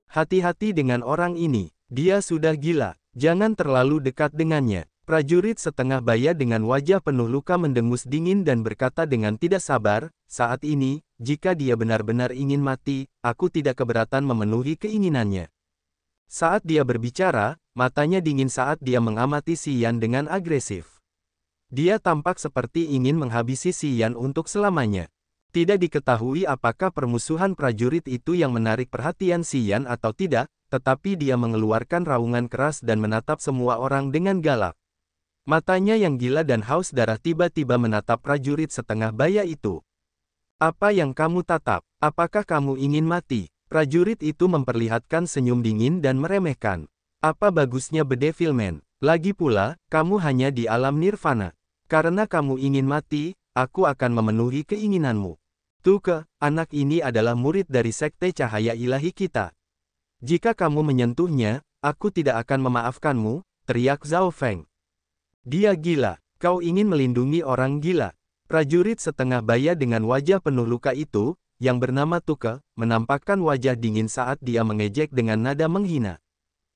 Hati-hati dengan orang ini. Dia sudah gila. Jangan terlalu dekat dengannya. Prajurit setengah baya dengan wajah penuh luka mendengus dingin dan berkata dengan tidak sabar, saat ini, jika dia benar-benar ingin mati, aku tidak keberatan memenuhi keinginannya. Saat dia berbicara, matanya dingin saat dia mengamati Si Yan dengan agresif. Dia tampak seperti ingin menghabisi Si Yan untuk selamanya. Tidak diketahui apakah permusuhan prajurit itu yang menarik perhatian Si Yan atau tidak, tetapi dia mengeluarkan raungan keras dan menatap semua orang dengan galak. Matanya yang gila dan haus darah tiba-tiba menatap prajurit setengah baya itu. Apa yang kamu tatap? Apakah kamu ingin mati? Prajurit itu memperlihatkan senyum dingin dan meremehkan. Apa bagusnya bedevilment? Lagi pula, kamu hanya di alam nirvana. Karena kamu ingin mati, aku akan memenuhi keinginanmu. Tuke, anak ini adalah murid dari Sekte Cahaya Ilahi kita. Jika kamu menyentuhnya, aku tidak akan memaafkanmu, teriak Zhao Feng. Dia gila, kau ingin melindungi orang gila. Prajurit setengah baya dengan wajah penuh luka itu, yang bernama Tuke, menampakkan wajah dingin saat dia mengejek dengan nada menghina.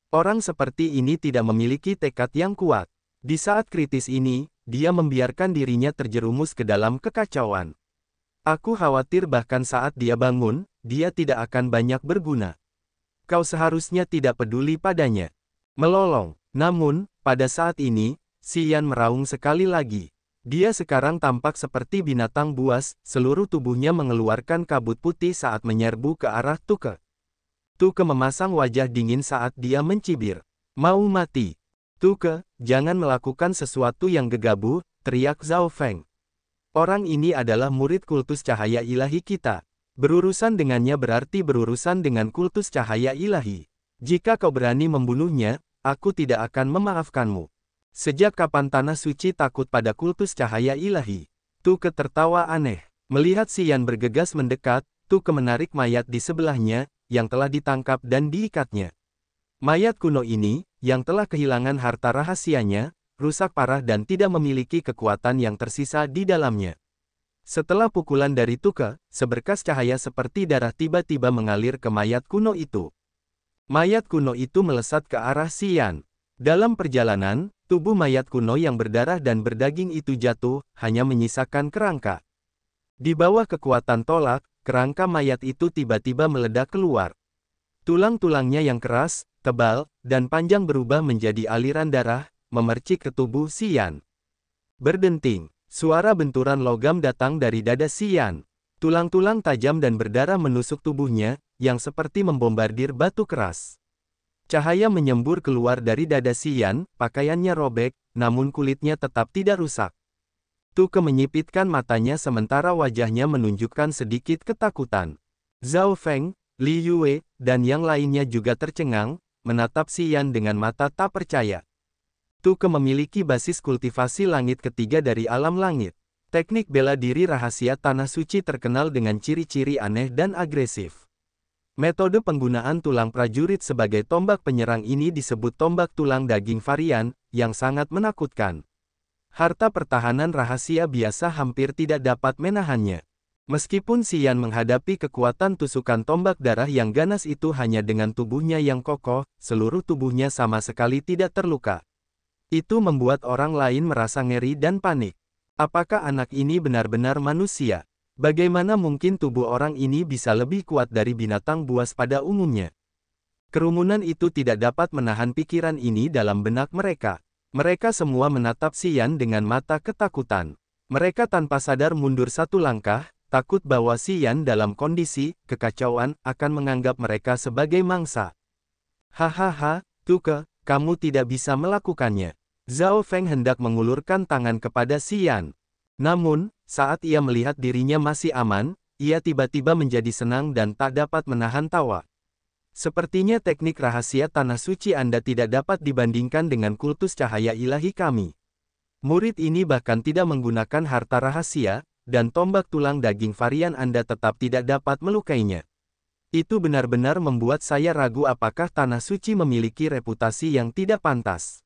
Orang seperti ini tidak memiliki tekad yang kuat. Di saat kritis ini, dia membiarkan dirinya terjerumus ke dalam kekacauan. Aku khawatir bahkan saat dia bangun, dia tidak akan banyak berguna. Kau seharusnya tidak peduli padanya. Melolong. Namun, pada saat ini, Si Yan meraung sekali lagi. Dia sekarang tampak seperti binatang buas, seluruh tubuhnya mengeluarkan kabut putih saat menyerbu ke arah Tuke. Tuke memasang wajah dingin saat dia mencibir. Mau mati? Tuke, jangan melakukan sesuatu yang gegabah, teriak Zhao Feng. Orang ini adalah murid kultus cahaya ilahi kita. Berurusan dengannya berarti berurusan dengan kultus cahaya ilahi. Jika kau berani membunuhnya, aku tidak akan memaafkanmu. Sejak kapan tanah suci takut pada kultus cahaya ilahi? Tuke tertawa aneh. Melihat Si Yan bergegas mendekat, Tuke menarik mayat di sebelahnya, yang telah ditangkap dan diikatnya. Mayat kuno ini, yang telah kehilangan harta rahasianya, rusak parah dan tidak memiliki kekuatan yang tersisa di dalamnya. Setelah pukulan dari Tuke, seberkas cahaya seperti darah tiba-tiba mengalir ke mayat kuno itu. Mayat kuno itu melesat ke arah Si Yan. Dalam perjalanan, tubuh mayat kuno yang berdarah dan berdaging itu jatuh, hanya menyisakan kerangka. Di bawah kekuatan tolak, kerangka mayat itu tiba-tiba meledak keluar. Tulang-tulangnya yang keras, tebal, dan panjang berubah menjadi aliran darah, memercik ke tubuh Si Yan. Berdenting, suara benturan logam datang dari dada Si Yan. Tulang-tulang tajam dan berdarah menusuk tubuhnya, yang seperti membombardir batu keras. Cahaya menyembur keluar dari dada Si Yan, pakaiannya robek, namun kulitnya tetap tidak rusak. Tuke menyipitkan matanya sementara wajahnya menunjukkan sedikit ketakutan. Zhao Feng, Li Yue, dan yang lainnya juga tercengang, menatap Si Yan dengan mata tak percaya. Tuke memiliki basis kultivasi langit ketiga dari alam langit. Teknik bela diri rahasia tanah suci terkenal dengan ciri-ciri aneh dan agresif. Metode penggunaan tulang prajurit sebagai tombak penyerang ini disebut tombak tulang daging varian, yang sangat menakutkan. Harta pertahanan rahasia biasa hampir tidak dapat menahannya. Meskipun Si Yan menghadapi kekuatan tusukan tombak darah yang ganas itu hanya dengan tubuhnya yang kokoh, seluruh tubuhnya sama sekali tidak terluka. Itu membuat orang lain merasa ngeri dan panik. Apakah anak ini benar-benar manusia? Bagaimana mungkin tubuh orang ini bisa lebih kuat dari binatang buas pada umumnya? Kerumunan itu tidak dapat menahan pikiran ini dalam benak mereka. Mereka semua menatap Si Yan dengan mata ketakutan. Mereka tanpa sadar mundur satu langkah, takut bahwa Si Yan dalam kondisi kekacauan akan menganggap mereka sebagai mangsa. Hahaha, Tuke, kamu tidak bisa melakukannya. Zhao Feng hendak mengulurkan tangan kepada Si Yan. Namun, saat ia melihat dirinya masih aman, ia tiba-tiba menjadi senang dan tak dapat menahan tawa. Sepertinya teknik rahasia tanah suci Anda tidak dapat dibandingkan dengan kultus cahaya ilahi kami. Murid ini bahkan tidak menggunakan harta rahasia, dan tombak tulang daging varian Anda tetap tidak dapat melukainya. Itu benar-benar membuat saya ragu apakah tanah suci memiliki reputasi yang tidak pantas.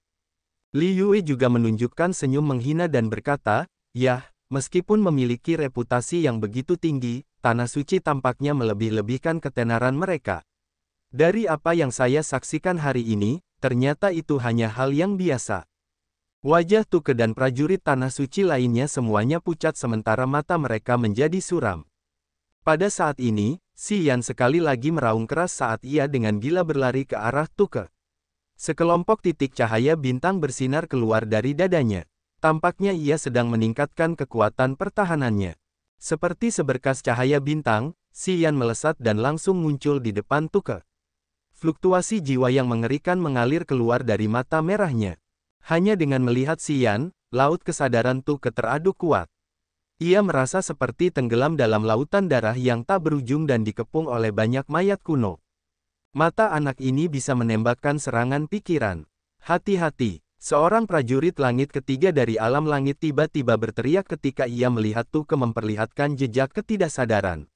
Li Yue juga menunjukkan senyum menghina dan berkata, "Yah, meskipun memiliki reputasi yang begitu tinggi, tanah suci tampaknya melebih-lebihkan ketenaran mereka. Dari apa yang saya saksikan hari ini, ternyata itu hanya hal yang biasa. Wajah Tuke dan prajurit tanah suci lainnya semuanya pucat sementara mata mereka menjadi suram. Pada saat ini, Si Yan sekali lagi meraung keras saat ia dengan gila berlari ke arah Tuke. Sekelompok titik cahaya bintang bersinar keluar dari dadanya. Tampaknya ia sedang meningkatkan kekuatan pertahanannya. Seperti seberkas cahaya bintang, Si Yan melesat dan langsung muncul di depan Tuke. Fluktuasi jiwa yang mengerikan mengalir keluar dari mata merahnya. Hanya dengan melihat Si Yan, laut kesadaran Tuke teraduk kuat. Ia merasa seperti tenggelam dalam lautan darah yang tak berujung dan dikepung oleh banyak mayat kuno. Mata anak ini bisa menembakkan serangan pikiran. Hati-hati, seorang prajurit langit ketiga dari alam langit tiba-tiba berteriak ketika ia melihat Tuke memperlihatkan jejak ketidaksadaran.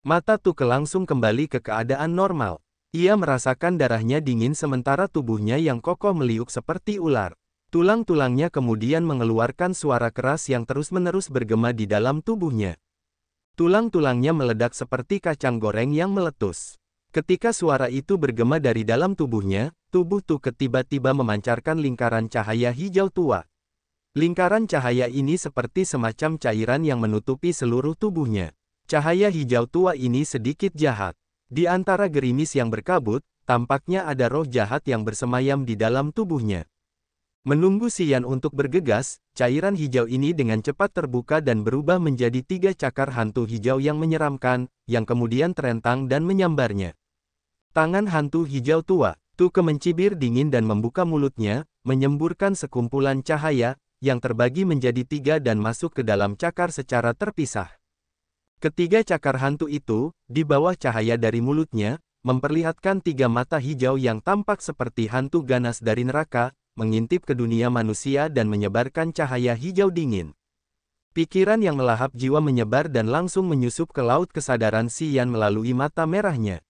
Mata Tuke langsung kembali ke keadaan normal. Ia merasakan darahnya dingin sementara tubuhnya yang kokoh meliuk seperti ular. Tulang-tulangnya kemudian mengeluarkan suara keras yang terus-menerus bergema di dalam tubuhnya. Tulang-tulangnya meledak seperti kacang goreng yang meletus. Ketika suara itu bergema dari dalam tubuhnya, tubuh Tuke tiba-tiba memancarkan lingkaran cahaya hijau tua. Lingkaran cahaya ini seperti semacam cairan yang menutupi seluruh tubuhnya. Cahaya hijau tua ini sedikit jahat. Di antara gerimis yang berkabut, tampaknya ada roh jahat yang bersemayam di dalam tubuhnya. Menunggu Si Yan untuk bergegas, cairan hijau ini dengan cepat terbuka dan berubah menjadi 3 cakar hantu hijau yang menyeramkan, yang kemudian terentang dan menyambarnya. Tangan hantu hijau tua, Tuke mencibir dingin dan membuka mulutnya, menyemburkan sekumpulan cahaya, yang terbagi menjadi 3 dan masuk ke dalam cakar secara terpisah. Ketiga cakar hantu itu, di bawah cahaya dari mulutnya, memperlihatkan 3 mata hijau yang tampak seperti hantu ganas dari neraka, mengintip ke dunia manusia dan menyebarkan cahaya hijau dingin. Pikiran yang melahap jiwa menyebar dan langsung menyusup ke laut kesadaran Si Yan melalui mata merahnya.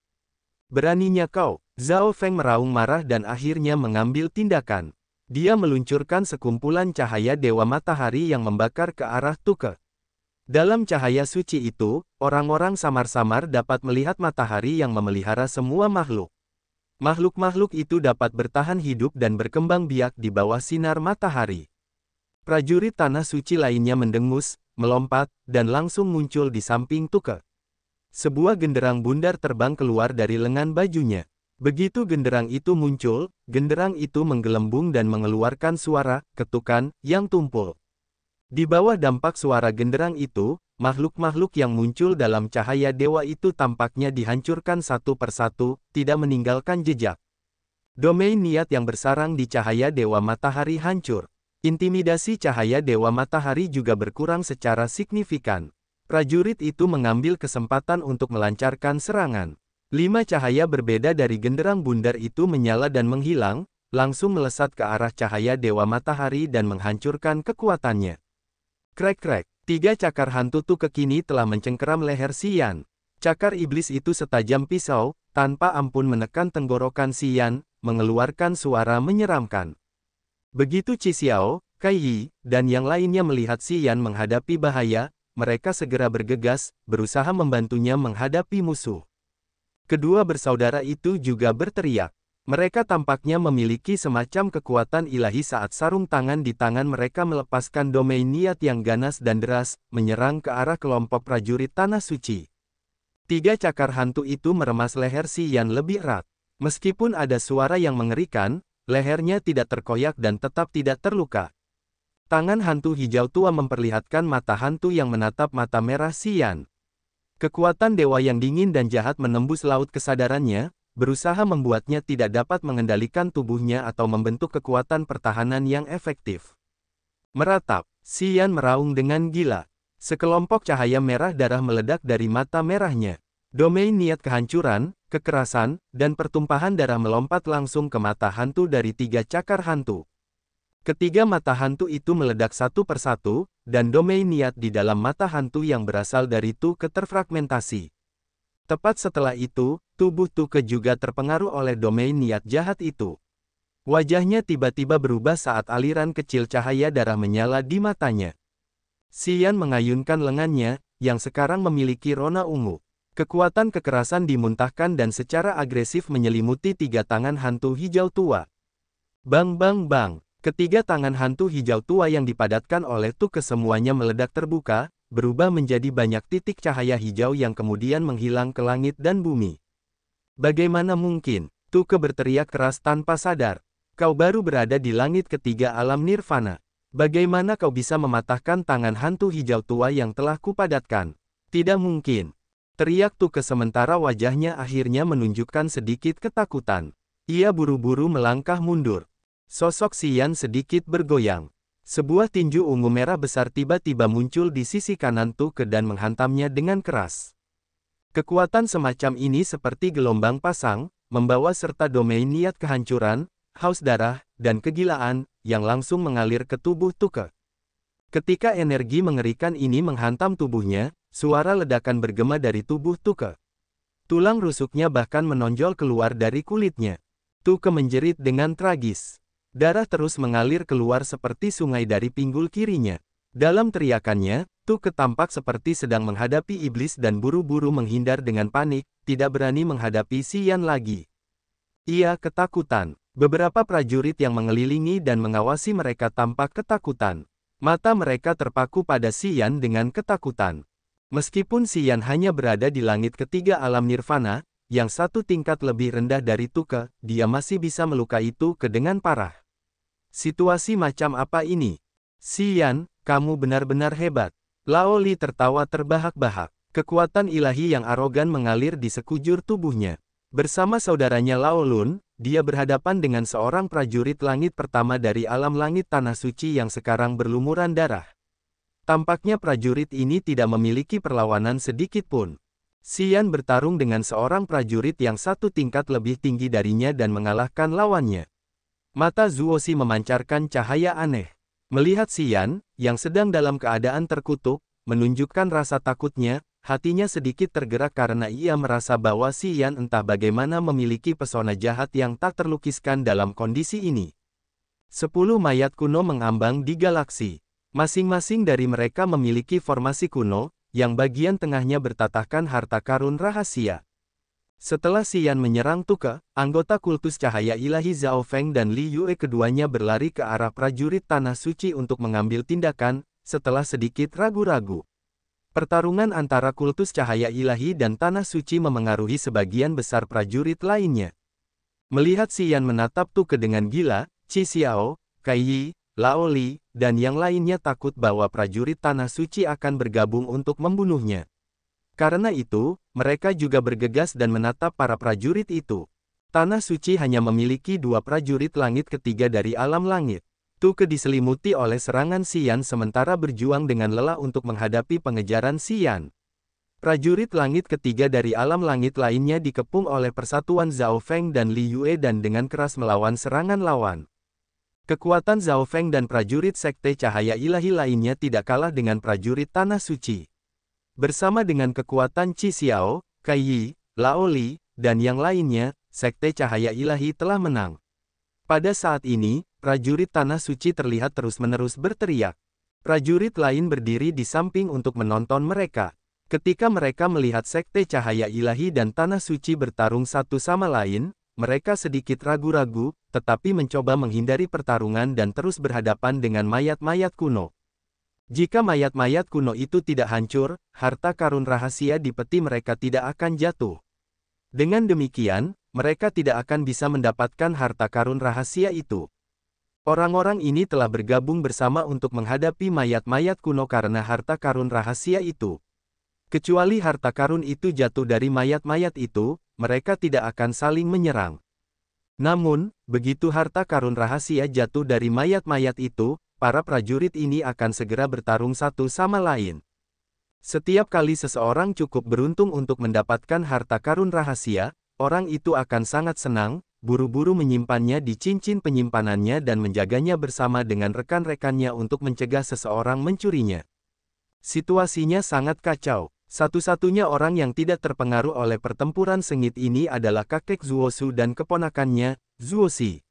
Beraninya kau, Zhao Feng meraung marah dan akhirnya mengambil tindakan. Dia meluncurkan sekumpulan cahaya Dewa Matahari yang membakar ke arah Tuke. Dalam cahaya suci itu, orang-orang samar-samar dapat melihat matahari yang memelihara semua makhluk. Makhluk-makhluk itu dapat bertahan hidup dan berkembang biak di bawah sinar matahari. Prajurit tanah suci lainnya mendengus, melompat, dan langsung muncul di samping Tuke. Sebuah genderang bundar terbang keluar dari lengan bajunya. Begitu genderang itu muncul, genderang itu menggelembung dan mengeluarkan suara ketukan yang tumpul. Di bawah dampak suara genderang itu, makhluk-makhluk yang muncul dalam cahaya dewa itu tampaknya dihancurkan satu persatu, tidak meninggalkan jejak. Domain niat yang bersarang di cahaya dewa matahari hancur. Intimidasi cahaya dewa matahari juga berkurang secara signifikan. Prajurit itu mengambil kesempatan untuk melancarkan serangan. 5 cahaya berbeda dari genderang bundar itu menyala dan menghilang, langsung melesat ke arah cahaya dewa matahari dan menghancurkan kekuatannya. Krek-krek, 3 cakar hantu Tuke kini telah mencengkeram leher Si Yan. Cakar iblis itu setajam pisau, tanpa ampun menekan tenggorokan Si Yan, mengeluarkan suara menyeramkan. Begitu Qi Xiao, Kai Yi, dan yang lainnya melihat Si Yan menghadapi bahaya, mereka segera bergegas, berusaha membantunya menghadapi musuh. Kedua bersaudara itu juga berteriak. Mereka tampaknya memiliki semacam kekuatan ilahi saat sarung tangan di tangan mereka melepaskan domain niat yang ganas dan deras, menyerang ke arah kelompok prajurit tanah suci. 3 cakar hantu itu meremas leher Si Yan lebih erat. Meskipun ada suara yang mengerikan, lehernya tidak terkoyak dan tetap tidak terluka. Tangan hantu hijau tua memperlihatkan mata hantu yang menatap mata merah Si Yan. Kekuatan dewa yang dingin dan jahat menembus laut kesadarannya, berusaha membuatnya tidak dapat mengendalikan tubuhnya atau membentuk kekuatan pertahanan yang efektif. Meratap, Si Yan meraung dengan gila. Sekelompok cahaya merah darah meledak dari mata merahnya. Domain niat kehancuran, kekerasan, dan pertumpahan darah melompat langsung ke mata hantu dari 3 cakar hantu. Ketiga mata hantu itu meledak satu persatu, dan domain niat di dalam mata hantu yang berasal dari Tuke terfragmentasi. Tepat setelah itu, tubuh Tuke juga terpengaruh oleh domain niat jahat itu. Wajahnya tiba-tiba berubah saat aliran kecil cahaya darah menyala di matanya. Si Yan mengayunkan lengannya, yang sekarang memiliki rona ungu. Kekuatan kekerasan dimuntahkan dan secara agresif menyelimuti tiga tangan hantu hijau tua. Bang bang bang, ketiga tangan hantu hijau tua yang dipadatkan oleh Tuke semuanya meledak terbuka, berubah menjadi banyak titik cahaya hijau yang kemudian menghilang ke langit dan bumi. Bagaimana mungkin? Tuke berteriak keras tanpa sadar. Kau baru berada di langit ketiga alam nirvana. Bagaimana kau bisa mematahkan tangan hantu hijau tua yang telah kupadatkan? Tidak mungkin. Teriak Tuke sementara wajahnya akhirnya menunjukkan sedikit ketakutan. Ia buru-buru melangkah mundur. Sosok Xian sedikit bergoyang. Sebuah tinju ungu merah besar tiba-tiba muncul di sisi kanan Tuke dan menghantamnya dengan keras. Kekuatan semacam ini seperti gelombang pasang, membawa serta domain niat kehancuran, haus darah, dan kegilaan, yang langsung mengalir ke tubuh Tuke. Ketika energi mengerikan ini menghantam tubuhnya, suara ledakan bergema dari tubuh Tuke. Tulang rusuknya bahkan menonjol keluar dari kulitnya. Tuke menjerit dengan tragis. Darah terus mengalir keluar seperti sungai dari pinggul kirinya. Dalam teriakannya, Tuke tampak seperti sedang menghadapi iblis dan buru-buru menghindar dengan panik, tidak berani menghadapi Xian lagi. Ia ketakutan. Beberapa prajurit yang mengelilingi dan mengawasi mereka tampak ketakutan. Mata mereka terpaku pada Xian dengan ketakutan. Meskipun Xian hanya berada di langit ketiga alam nirvana, yang satu tingkat lebih rendah dari Tuke, dia masih bisa melukai Tuke dengan parah. Situasi macam apa ini? Xian, kamu benar-benar hebat. Lao Li tertawa terbahak-bahak. Kekuatan ilahi yang arogan mengalir di sekujur tubuhnya. Bersama saudaranya Lao Lun, dia berhadapan dengan seorang prajurit langit pertama dari alam langit tanah suci yang sekarang berlumuran darah. Tampaknya prajurit ini tidak memiliki perlawanan sedikit pun. Xian bertarung dengan seorang prajurit yang satu tingkat lebih tinggi darinya dan mengalahkan lawannya. Mata Zuoxi memancarkan cahaya aneh. Melihat Xian, yang sedang dalam keadaan terkutuk, menunjukkan rasa takutnya, hatinya sedikit tergerak karena ia merasa bahwa Xian entah bagaimana memiliki pesona jahat yang tak terlukiskan dalam kondisi ini. 10 mayat kuno mengambang di galaksi. Masing-masing dari mereka memiliki formasi kuno, yang bagian tengahnya bertatahkan harta karun rahasia. Setelah Xian menyerang Tuke, anggota kultus cahaya ilahi Zhao Feng dan Li Yue keduanya berlari ke arah prajurit tanah suci untuk mengambil tindakan, setelah sedikit ragu-ragu. Pertarungan antara kultus cahaya ilahi dan tanah suci memengaruhi sebagian besar prajurit lainnya. Melihat Xian menatap Tuke dengan gila, Qi Xiao, Kai Yi, Lao Li, dan yang lainnya takut bahwa prajurit tanah suci akan bergabung untuk membunuhnya. Karena itu, mereka juga bergegas dan menatap para prajurit itu. Tanah suci hanya memiliki 2 prajurit langit ketiga dari alam langit. Tuke diselimuti oleh serangan Xian sementara berjuang dengan lelah untuk menghadapi pengejaran Xian. Prajurit langit ketiga dari alam langit lainnya dikepung oleh persatuan Zhao Feng dan Li Yue dan dengan keras melawan serangan lawan. Kekuatan Zhao Feng dan prajurit sekte cahaya ilahi lainnya tidak kalah dengan prajurit tanah suci. Bersama dengan kekuatan Qi Xiao, Kai Yi, Lao Li, dan yang lainnya, sekte cahaya ilahi telah menang. Pada saat ini, prajurit tanah suci terlihat terus-menerus berteriak. Prajurit lain berdiri di samping untuk menonton mereka. Ketika mereka melihat sekte cahaya ilahi dan tanah suci bertarung satu sama lain, mereka sedikit ragu-ragu, tetapi mencoba menghindari pertarungan dan terus berhadapan dengan mayat-mayat kuno. Jika mayat-mayat kuno itu tidak hancur, harta karun rahasia di peti mereka tidak akan jatuh. Dengan demikian, mereka tidak akan bisa mendapatkan harta karun rahasia itu. Orang-orang ini telah bergabung bersama untuk menghadapi mayat-mayat kuno karena harta karun rahasia itu. Kecuali harta karun itu jatuh dari mayat-mayat itu, mereka tidak akan saling menyerang. Namun, begitu harta karun rahasia jatuh dari mayat-mayat itu, para prajurit ini akan segera bertarung satu sama lain. Setiap kali seseorang cukup beruntung untuk mendapatkan harta karun rahasia, orang itu akan sangat senang, buru-buru menyimpannya di cincin penyimpanannya dan menjaganya bersama dengan rekan-rekannya untuk mencegah seseorang mencurinya. Situasinya sangat kacau. Satu-satunya orang yang tidak terpengaruh oleh pertempuran sengit ini adalah kakek Zuosu dan keponakannya, Zuoxi.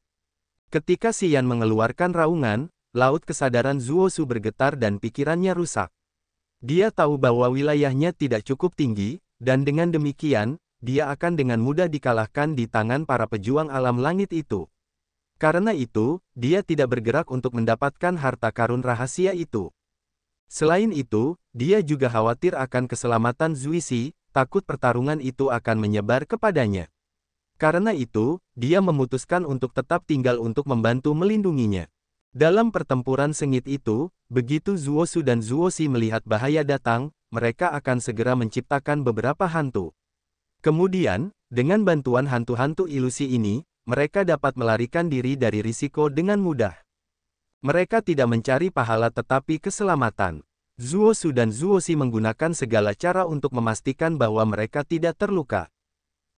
Ketika Xian mengeluarkan raungan, laut kesadaran Zuosu bergetar dan pikirannya rusak. Dia tahu bahwa wilayahnya tidak cukup tinggi, dan dengan demikian, dia akan dengan mudah dikalahkan di tangan para pejuang alam langit itu. Karena itu, dia tidak bergerak untuk mendapatkan harta karun rahasia itu. Selain itu, dia juga khawatir akan keselamatan Zuisi, takut pertarungan itu akan menyebar kepadanya. Karena itu, dia memutuskan untuk tetap tinggal untuk membantu melindunginya. Dalam pertempuran sengit itu, begitu Zuosu dan Zuosi melihat bahaya datang, mereka akan segera menciptakan beberapa hantu. Kemudian, dengan bantuan hantu-hantu ilusi ini, mereka dapat melarikan diri dari risiko dengan mudah. Mereka tidak mencari pahala tetapi keselamatan. Zuosu dan Zuosi menggunakan segala cara untuk memastikan bahwa mereka tidak terluka.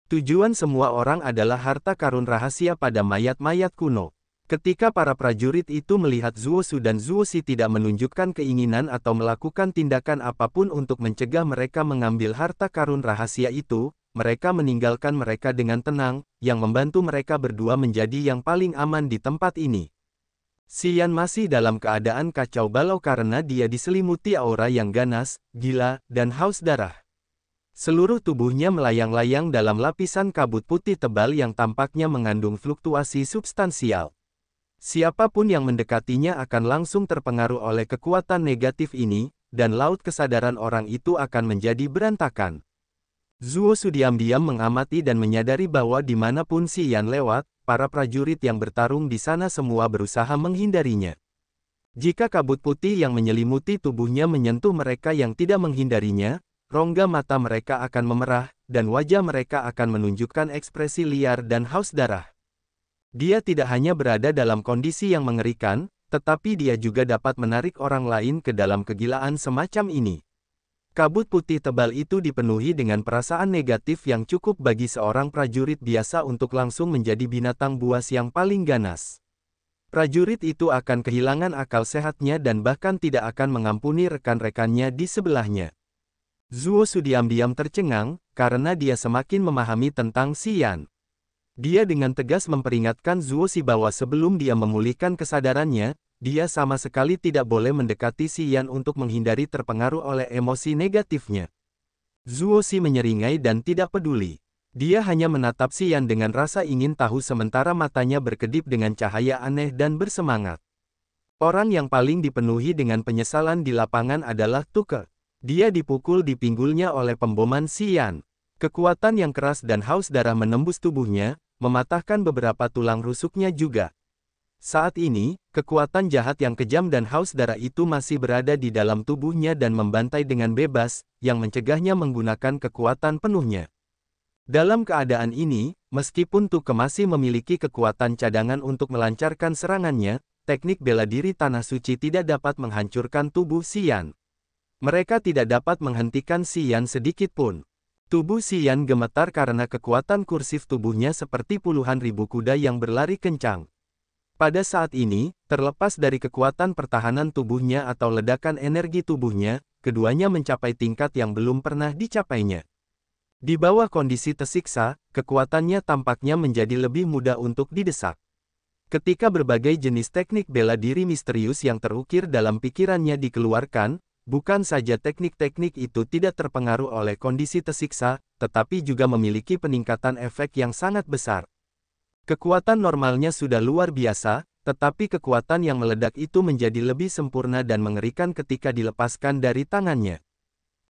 Tujuan semua orang adalah harta karun rahasia pada mayat-mayat kuno. Ketika para prajurit itu melihat Zuosu dan Zuosi tidak menunjukkan keinginan atau melakukan tindakan apapun untuk mencegah mereka mengambil harta karun rahasia itu, mereka meninggalkan mereka dengan tenang, yang membantu mereka berdua menjadi yang paling aman di tempat ini. Xian masih dalam keadaan kacau balau karena dia diselimuti aura yang ganas, gila, dan haus darah. Seluruh tubuhnya melayang-layang dalam lapisan kabut putih tebal yang tampaknya mengandung fluktuasi substansial. Siapapun yang mendekatinya akan langsung terpengaruh oleh kekuatan negatif ini, dan laut kesadaran orang itu akan menjadi berantakan. Zuosu diam-diam mengamati dan menyadari bahwa dimanapun Xian lewat, para prajurit yang bertarung di sana semua berusaha menghindarinya. Jika kabut putih yang menyelimuti tubuhnya menyentuh mereka yang tidak menghindarinya, rongga mata mereka akan memerah, dan wajah mereka akan menunjukkan ekspresi liar dan haus darah. Dia tidak hanya berada dalam kondisi yang mengerikan, tetapi dia juga dapat menarik orang lain ke dalam kegilaan semacam ini. Kabut putih tebal itu dipenuhi dengan perasaan negatif yang cukup bagi seorang prajurit biasa untuk langsung menjadi binatang buas yang paling ganas. Prajurit itu akan kehilangan akal sehatnya dan bahkan tidak akan mengampuni rekan-rekannya di sebelahnya. Zuosu diam-diam tercengang, karena dia semakin memahami tentang Xian. Dia dengan tegas memperingatkan Zuosi bahwa sebelum dia memulihkan kesadarannya, dia sama sekali tidak boleh mendekati Xian untuk menghindari terpengaruh oleh emosi negatifnya. Zuosi menyeringai dan tidak peduli. Dia hanya menatap Xian dengan rasa ingin tahu sementara matanya berkedip dengan cahaya aneh dan bersemangat. Orang yang paling dipenuhi dengan penyesalan di lapangan adalah Tuke. Dia dipukul di pinggulnya oleh pemboman Xian. Kekuatan yang keras dan haus darah menembus tubuhnya, mematahkan beberapa tulang rusuknya juga. Saat ini, kekuatan jahat yang kejam dan haus darah itu masih berada di dalam tubuhnya dan membantai dengan bebas, yang mencegahnya menggunakan kekuatan penuhnya. Dalam keadaan ini, meskipun Tuke masih memiliki kekuatan cadangan untuk melancarkan serangannya, teknik bela diri Tanah Suci tidak dapat menghancurkan tubuh Xian. Mereka tidak dapat menghentikan Xian sedikit pun. Tubuh Xian gemetar karena kekuatan kursif tubuhnya seperti puluhan ribu kuda yang berlari kencang. Pada saat ini, terlepas dari kekuatan pertahanan tubuhnya atau ledakan energi tubuhnya, keduanya mencapai tingkat yang belum pernah dicapainya. Di bawah kondisi tersiksa, kekuatannya tampaknya menjadi lebih mudah untuk didesak. Ketika berbagai jenis teknik bela diri misterius yang terukir dalam pikirannya dikeluarkan, bukan saja teknik-teknik itu tidak terpengaruh oleh kondisi tersiksa, tetapi juga memiliki peningkatan efek yang sangat besar. Kekuatan normalnya sudah luar biasa, tetapi kekuatan yang meledak itu menjadi lebih sempurna dan mengerikan ketika dilepaskan dari tangannya.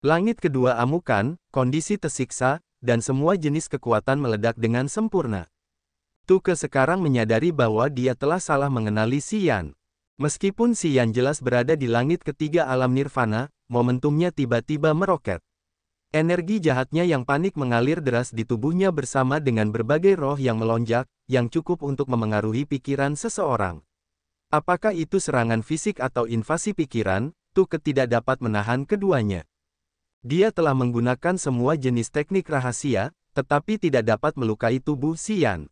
Langit kedua amukan, kondisi tersiksa, dan semua jenis kekuatan meledak dengan sempurna. Tuke sekarang menyadari bahwa dia telah salah mengenali Xian. Meskipun Xian jelas berada di langit ketiga alam nirvana, momentumnya tiba-tiba meroket. Energi jahatnya yang panik mengalir deras di tubuhnya bersama dengan berbagai roh yang melonjak, yang cukup untuk memengaruhi pikiran seseorang. Apakah itu serangan fisik atau invasi pikiran, Tuke tidak dapat menahan keduanya. Dia telah menggunakan semua jenis teknik rahasia, tetapi tidak dapat melukai tubuh Xian.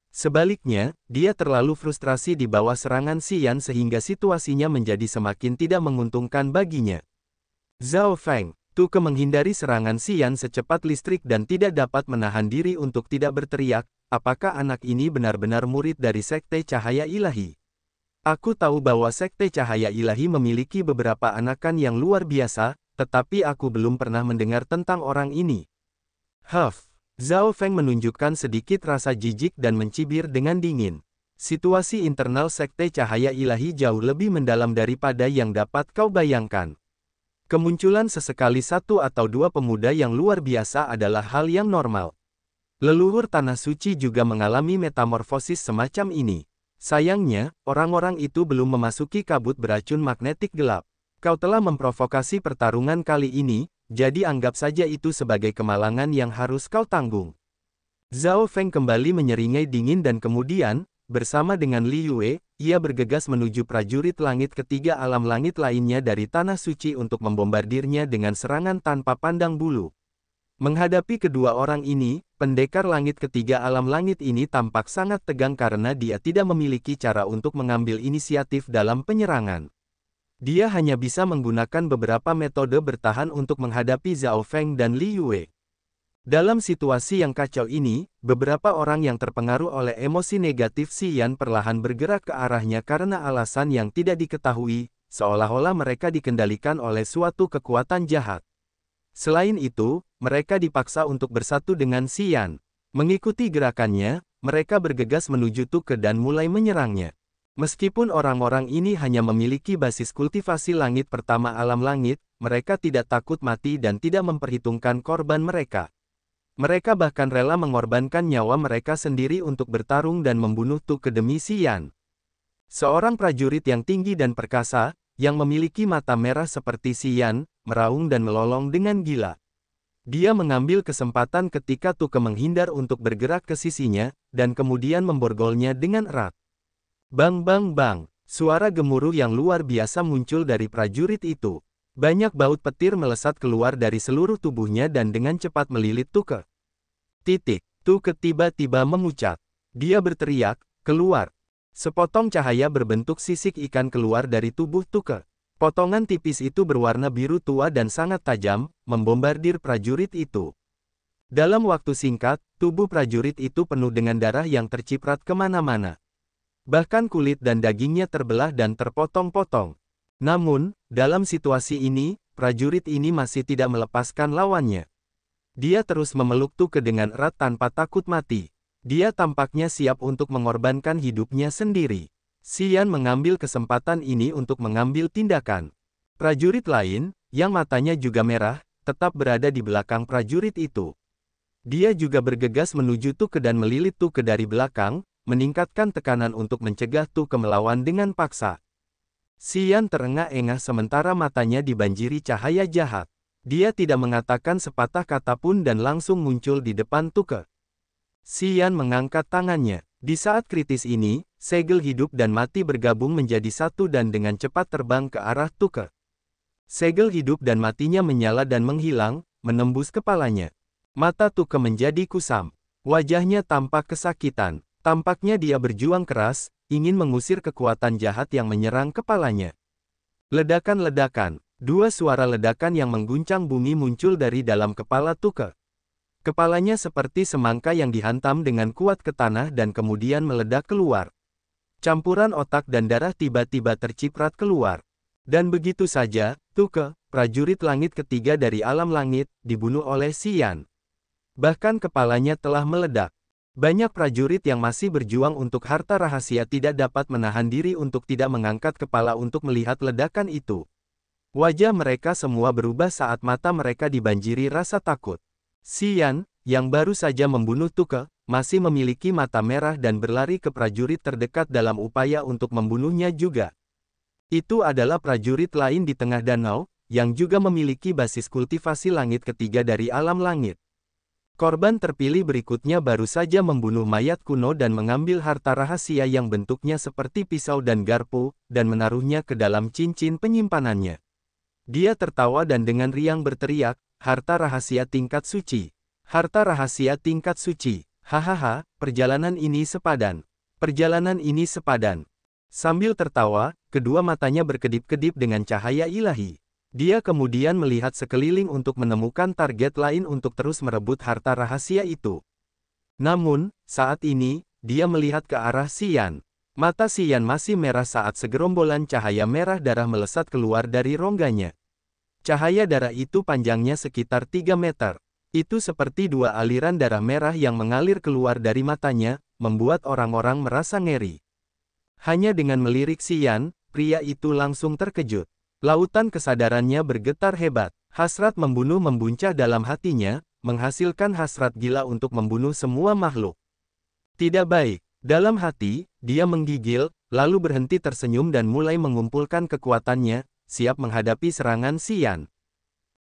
Sebaliknya, dia terlalu frustrasi di bawah serangan Xian sehingga situasinya menjadi semakin tidak menguntungkan baginya. Zhao Feng, Tuke menghindari serangan Xian secepat listrik dan tidak dapat menahan diri untuk tidak berteriak, apakah anak ini benar-benar murid dari Sekte Cahaya Ilahi? Aku tahu bahwa Sekte Cahaya Ilahi memiliki beberapa anakan yang luar biasa, tetapi aku belum pernah mendengar tentang orang ini, Huff. Zhao Feng menunjukkan sedikit rasa jijik dan mencibir dengan dingin. Situasi internal Sekte Cahaya Ilahi jauh lebih mendalam daripada yang dapat kau bayangkan. Kemunculan sesekali satu atau dua pemuda yang luar biasa adalah hal yang normal. Leluhur Tanah Suci juga mengalami metamorfosis semacam ini. Sayangnya, orang-orang itu belum memasuki kabut beracun magnetik gelap. Kau telah memprovokasi pertarungan kali ini, jadi anggap saja itu sebagai kemalangan yang harus kau tanggung. Zhao Feng kembali menyeringai dingin dan kemudian, bersama dengan Li Yue, ia bergegas menuju prajurit langit ketiga alam langit lainnya dari Tanah Suci untuk membombardirnya dengan serangan tanpa pandang bulu. Menghadapi kedua orang ini, pendekar langit ketiga alam langit ini tampak sangat tegang karena dia tidak memiliki cara untuk mengambil inisiatif dalam penyerangan. Dia hanya bisa menggunakan beberapa metode bertahan untuk menghadapi Zhao Feng dan Li Yue. Dalam situasi yang kacau ini, beberapa orang yang terpengaruh oleh emosi negatif Xian perlahan bergerak ke arahnya karena alasan yang tidak diketahui, seolah-olah mereka dikendalikan oleh suatu kekuatan jahat. Selain itu, mereka dipaksa untuk bersatu dengan Xian. Mengikuti gerakannya, mereka bergegas menuju Tuke dan mulai menyerangnya. Meskipun orang-orang ini hanya memiliki basis kultivasi langit pertama alam langit, mereka tidak takut mati dan tidak memperhitungkan korban mereka. Mereka bahkan rela mengorbankan nyawa mereka sendiri untuk bertarung dan membunuh Tuke demi Xian. Seorang prajurit yang tinggi dan perkasa, yang memiliki mata merah seperti Xian, meraung dan melolong dengan gila. Dia mengambil kesempatan ketika Tuke menghindar untuk bergerak ke sisinya, dan kemudian memborgolnya dengan erat. Bang bang bang, suara gemuruh yang luar biasa muncul dari prajurit itu. Banyak baut petir melesat keluar dari seluruh tubuhnya dan dengan cepat melilit Tuke. Tuke tiba-tiba memucat. Dia berteriak, keluar. Sepotong cahaya berbentuk sisik ikan keluar dari tubuh Tuke. Potongan tipis itu berwarna biru tua dan sangat tajam, membombardir prajurit itu. Dalam waktu singkat, tubuh prajurit itu penuh dengan darah yang terciprat kemana-mana. Bahkan kulit dan dagingnya terbelah dan terpotong-potong. Namun, dalam situasi ini, prajurit ini masih tidak melepaskan lawannya. Dia terus memeluk Tuke dengan erat tanpa takut mati. Dia tampaknya siap untuk mengorbankan hidupnya sendiri. Xian mengambil kesempatan ini untuk mengambil tindakan. Prajurit lain, yang matanya juga merah, tetap berada di belakang prajurit itu. Dia juga bergegas menuju Tuke dan melilit Tuke dari belakang, meningkatkan tekanan untuk mencegah Tuke melawan dengan paksa. Xian terengah-engah sementara matanya dibanjiri cahaya jahat. Dia tidak mengatakan sepatah kata pun dan langsung muncul di depan Tuke. Xian mengangkat tangannya. Di saat kritis ini, segel hidup dan mati bergabung menjadi satu dan dengan cepat terbang ke arah Tuke. Segel hidup dan matinya menyala dan menghilang, menembus kepalanya. Mata Tuke menjadi kusam. Wajahnya tampak kesakitan. Tampaknya dia berjuang keras, ingin mengusir kekuatan jahat yang menyerang kepalanya. Ledakan-ledakan, dua suara ledakan yang mengguncang bumi muncul dari dalam kepala Tuke. Kepalanya seperti semangka yang dihantam dengan kuat ke tanah dan kemudian meledak keluar. Campuran otak dan darah tiba-tiba terciprat keluar. Dan begitu saja, Tuke, prajurit langit ketiga dari alam langit, dibunuh oleh Xian. Bahkan kepalanya telah meledak. Banyak prajurit yang masih berjuang untuk harta rahasia tidak dapat menahan diri untuk tidak mengangkat kepala untuk melihat ledakan itu. Wajah mereka semua berubah saat mata mereka dibanjiri rasa takut. Xian, yang baru saja membunuh Tuke, masih memiliki mata merah dan berlari ke prajurit terdekat dalam upaya untuk membunuhnya juga. Itu adalah prajurit lain di tengah danau, yang juga memiliki basis kultivasi langit ketiga dari alam langit. Korban terpilih berikutnya baru saja membunuh mayat kuno dan mengambil harta rahasia yang bentuknya seperti pisau dan garpu, dan menaruhnya ke dalam cincin penyimpanannya. Dia tertawa dan dengan riang berteriak, harta rahasia tingkat suci. Harta rahasia tingkat suci. Hahaha, perjalanan ini sepadan. Perjalanan ini sepadan. Sambil tertawa, kedua matanya berkedip-kedip dengan cahaya ilahi. Dia kemudian melihat sekeliling untuk menemukan target lain untuk terus merebut harta rahasia itu. Namun, saat ini, dia melihat ke arah Xian. Mata Xian masih merah saat segerombolan cahaya merah darah melesat keluar dari rongganya. Cahaya darah itu panjangnya sekitar 3 meter. Itu seperti dua aliran darah merah yang mengalir keluar dari matanya, membuat orang-orang merasa ngeri. Hanya dengan melirik Xian, pria itu langsung terkejut. Lautan kesadarannya bergetar hebat. Hasrat membunuh membuncah dalam hatinya, menghasilkan hasrat gila untuk membunuh semua makhluk. Tidak baik. Dalam hati, dia menggigil, lalu berhenti tersenyum dan mulai mengumpulkan kekuatannya, siap menghadapi serangan Xian.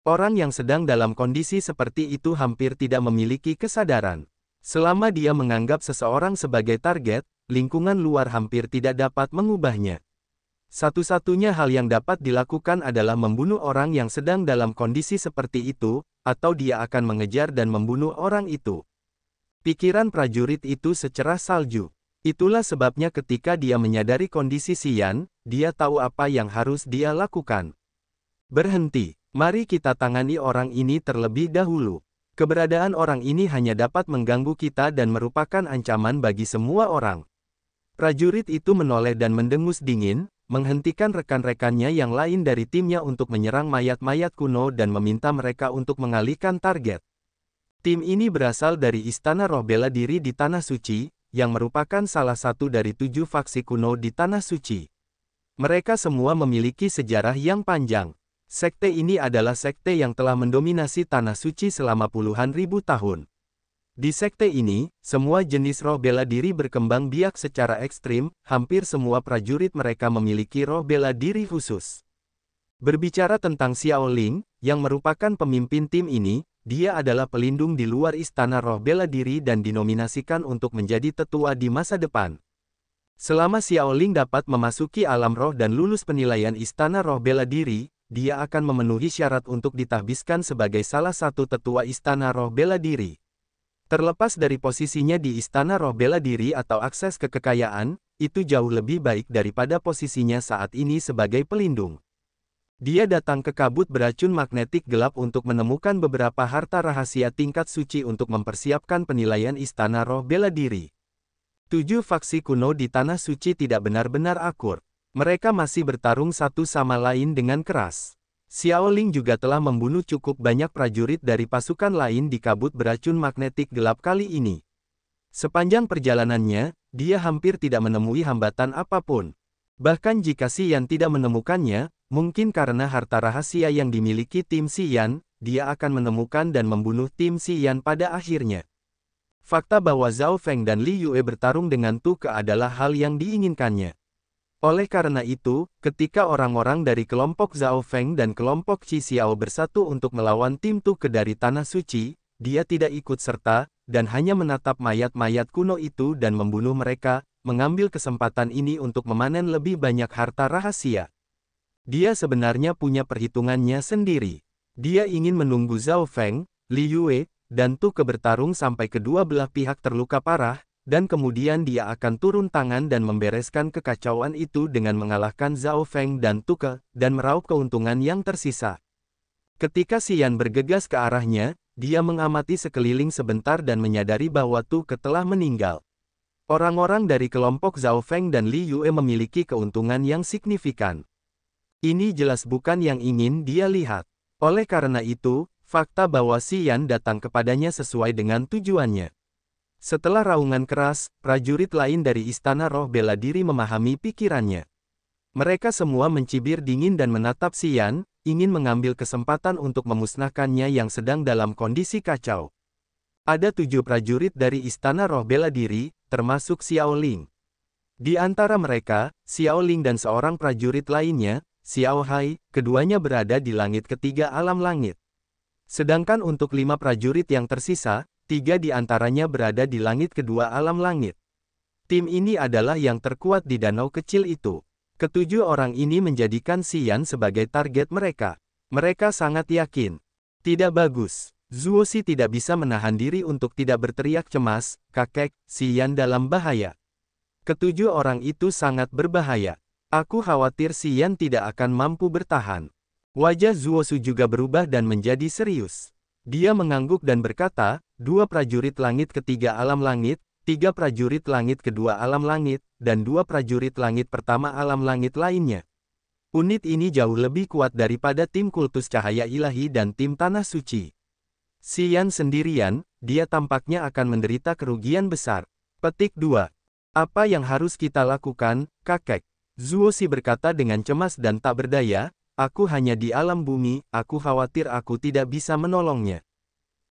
Orang yang sedang dalam kondisi seperti itu hampir tidak memiliki kesadaran. Selama dia menganggap seseorang sebagai target, lingkungan luar hampir tidak dapat mengubahnya. Satu-satunya hal yang dapat dilakukan adalah membunuh orang yang sedang dalam kondisi seperti itu, atau dia akan mengejar dan membunuh orang itu. Pikiran prajurit itu secerah salju. Itulah sebabnya ketika dia menyadari kondisi Xian, dia tahu apa yang harus dia lakukan. Berhenti. Mari kita tangani orang ini terlebih dahulu. Keberadaan orang ini hanya dapat mengganggu kita dan merupakan ancaman bagi semua orang. Prajurit itu menoleh dan mendengus dingin, menghentikan rekan-rekannya yang lain dari timnya untuk menyerang mayat-mayat kuno dan meminta mereka untuk mengalihkan target. Tim ini berasal dari Istana Roh Bela Diri di Tanah Suci, yang merupakan salah satu dari 7 faksi kuno di Tanah Suci. Mereka semua memiliki sejarah yang panjang. Sekte ini adalah sekte yang telah mendominasi Tanah Suci selama puluhan ribu tahun. Di sekte ini, semua jenis roh bela diri berkembang biak secara ekstrim, hampir semua prajurit mereka memiliki roh bela diri khusus. Berbicara tentang Xiao Ling, yang merupakan pemimpin tim ini, dia adalah pelindung di luar Istana Roh Bela Diri dan dinominasikan untuk menjadi tetua di masa depan. Selama Xiao Ling dapat memasuki alam roh dan lulus penilaian Istana Roh Bela Diri, dia akan memenuhi syarat untuk ditahbiskan sebagai salah satu tetua Istana Roh Bela Diri. Terlepas dari posisinya di Istana Roh Bela Diri atau akses ke kekayaan, itu jauh lebih baik daripada posisinya saat ini sebagai pelindung. Dia datang ke kabut beracun magnetik gelap untuk menemukan beberapa harta rahasia tingkat suci untuk mempersiapkan penilaian Istana Roh Bela Diri. 7 faksi kuno di Tanah Suci tidak benar-benar akur. Mereka masih bertarung satu sama lain dengan keras. Xiao Ling juga telah membunuh cukup banyak prajurit dari pasukan lain di kabut beracun magnetik gelap kali ini. Sepanjang perjalanannya, dia hampir tidak menemui hambatan apapun. Bahkan jika Xian tidak menemukannya, mungkin karena harta rahasia yang dimiliki tim Xian, dia akan menemukan dan membunuh tim Xian pada akhirnya. Fakta bahwa Zhao Feng dan Li Yue bertarung dengan Tuke adalah hal yang diinginkannya. Oleh karena itu, ketika orang-orang dari kelompok Zhao Feng dan kelompok Qi Xiao bersatu untuk melawan tim Tuke dari Tanah Suci, dia tidak ikut serta, dan hanya menatap mayat-mayat kuno itu dan membunuh mereka, mengambil kesempatan ini untuk memanen lebih banyak harta rahasia. Dia sebenarnya punya perhitungannya sendiri. Dia ingin menunggu Zhao Feng, Li Yue, dan Tuke bertarung sampai kedua belah pihak terluka parah, dan kemudian dia akan turun tangan dan membereskan kekacauan itu dengan mengalahkan Zhao Feng dan Tuke, dan meraup keuntungan yang tersisa. Ketika Xian bergegas ke arahnya, dia mengamati sekeliling sebentar dan menyadari bahwa Tuke telah meninggal. Orang-orang dari kelompok Zhao Feng dan Li Yue memiliki keuntungan yang signifikan. Ini jelas bukan yang ingin dia lihat. Oleh karena itu, fakta bahwa Xian datang kepadanya sesuai dengan tujuannya. Setelah raungan keras, prajurit lain dari Istana Roh Bela Diri memahami pikirannya. Mereka semua mencibir dingin dan menatap Xian, ingin mengambil kesempatan untuk memusnahkannya yang sedang dalam kondisi kacau. Ada 7 prajurit dari Istana Roh Bela Diri, termasuk Xiao Ling. Di antara mereka, Xiao Ling dan seorang prajurit lainnya, Xiao Hai, keduanya berada di langit ketiga alam langit. Sedangkan untuk 5 prajurit yang tersisa, 3 di antaranya berada di langit kedua alam langit. Tim ini adalah yang terkuat di danau kecil itu. Ketujuh orang ini menjadikan Xian sebagai target mereka. Mereka sangat yakin. Tidak bagus. Zuoxi tidak bisa menahan diri untuk tidak berteriak cemas, kakek, Xian dalam bahaya. Ketujuh orang itu sangat berbahaya. Aku khawatir Xian tidak akan mampu bertahan. Wajah Zuoxi juga berubah dan menjadi serius. Dia mengangguk dan berkata, 2 prajurit langit ketiga alam langit, 3 prajurit langit kedua alam langit, dan 2 prajurit langit pertama alam langit lainnya. Unit ini jauh lebih kuat daripada tim kultus cahaya ilahi dan tim tanah suci. Xian sendirian, dia tampaknya akan menderita kerugian besar. Petik 2. Apa yang harus kita lakukan, kakek? Zuoxi berkata dengan cemas dan tak berdaya, aku hanya di alam bumi, aku khawatir aku tidak bisa menolongnya.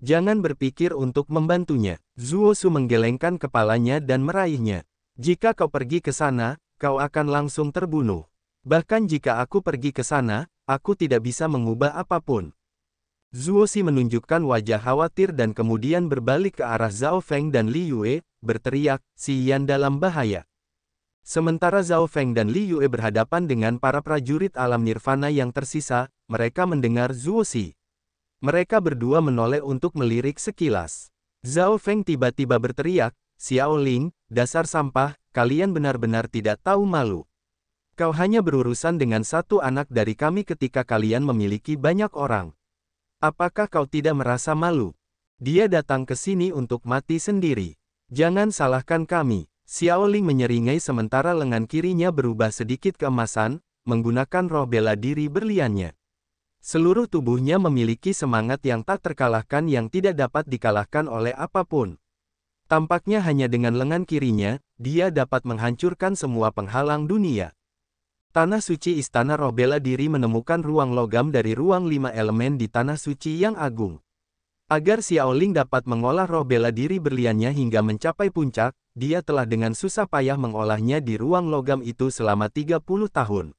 Jangan berpikir untuk membantunya. Zuoxi menggelengkan kepalanya dan meraihnya. Jika kau pergi ke sana, kau akan langsung terbunuh. Bahkan jika aku pergi ke sana, aku tidak bisa mengubah apapun. Zuoxi menunjukkan wajah khawatir dan kemudian berbalik ke arah Zhao Feng dan Li Yue, berteriak, Xian dalam bahaya. Sementara Zhao Feng dan Li Yue berhadapan dengan para prajurit alam nirvana yang tersisa, mereka mendengar Zuoxi. Mereka berdua menoleh untuk melirik sekilas. Zhao Feng tiba-tiba berteriak, Xiao Ling, dasar sampah, kalian benar-benar tidak tahu malu. Kau hanya berurusan dengan satu anak dari kami ketika kalian memiliki banyak orang. Apakah kau tidak merasa malu? Dia datang ke sini untuk mati sendiri. Jangan salahkan kami. Xiao Ling menyeringai sementara lengan kirinya berubah sedikit keemasan, menggunakan roh bela diri berliannya. Seluruh tubuhnya memiliki semangat yang tak terkalahkan yang tidak dapat dikalahkan oleh apapun. Tampaknya hanya dengan lengan kirinya, dia dapat menghancurkan semua penghalang dunia. Tanah suci Istana Roh Bela Diri menemukan ruang logam dari ruang 5 elemen di Tanah Suci yang agung. Agar Xiao Ling dapat mengolah roh bela diri berliannya hingga mencapai puncak, dia telah dengan susah payah mengolahnya di ruang logam itu selama 30 tahun.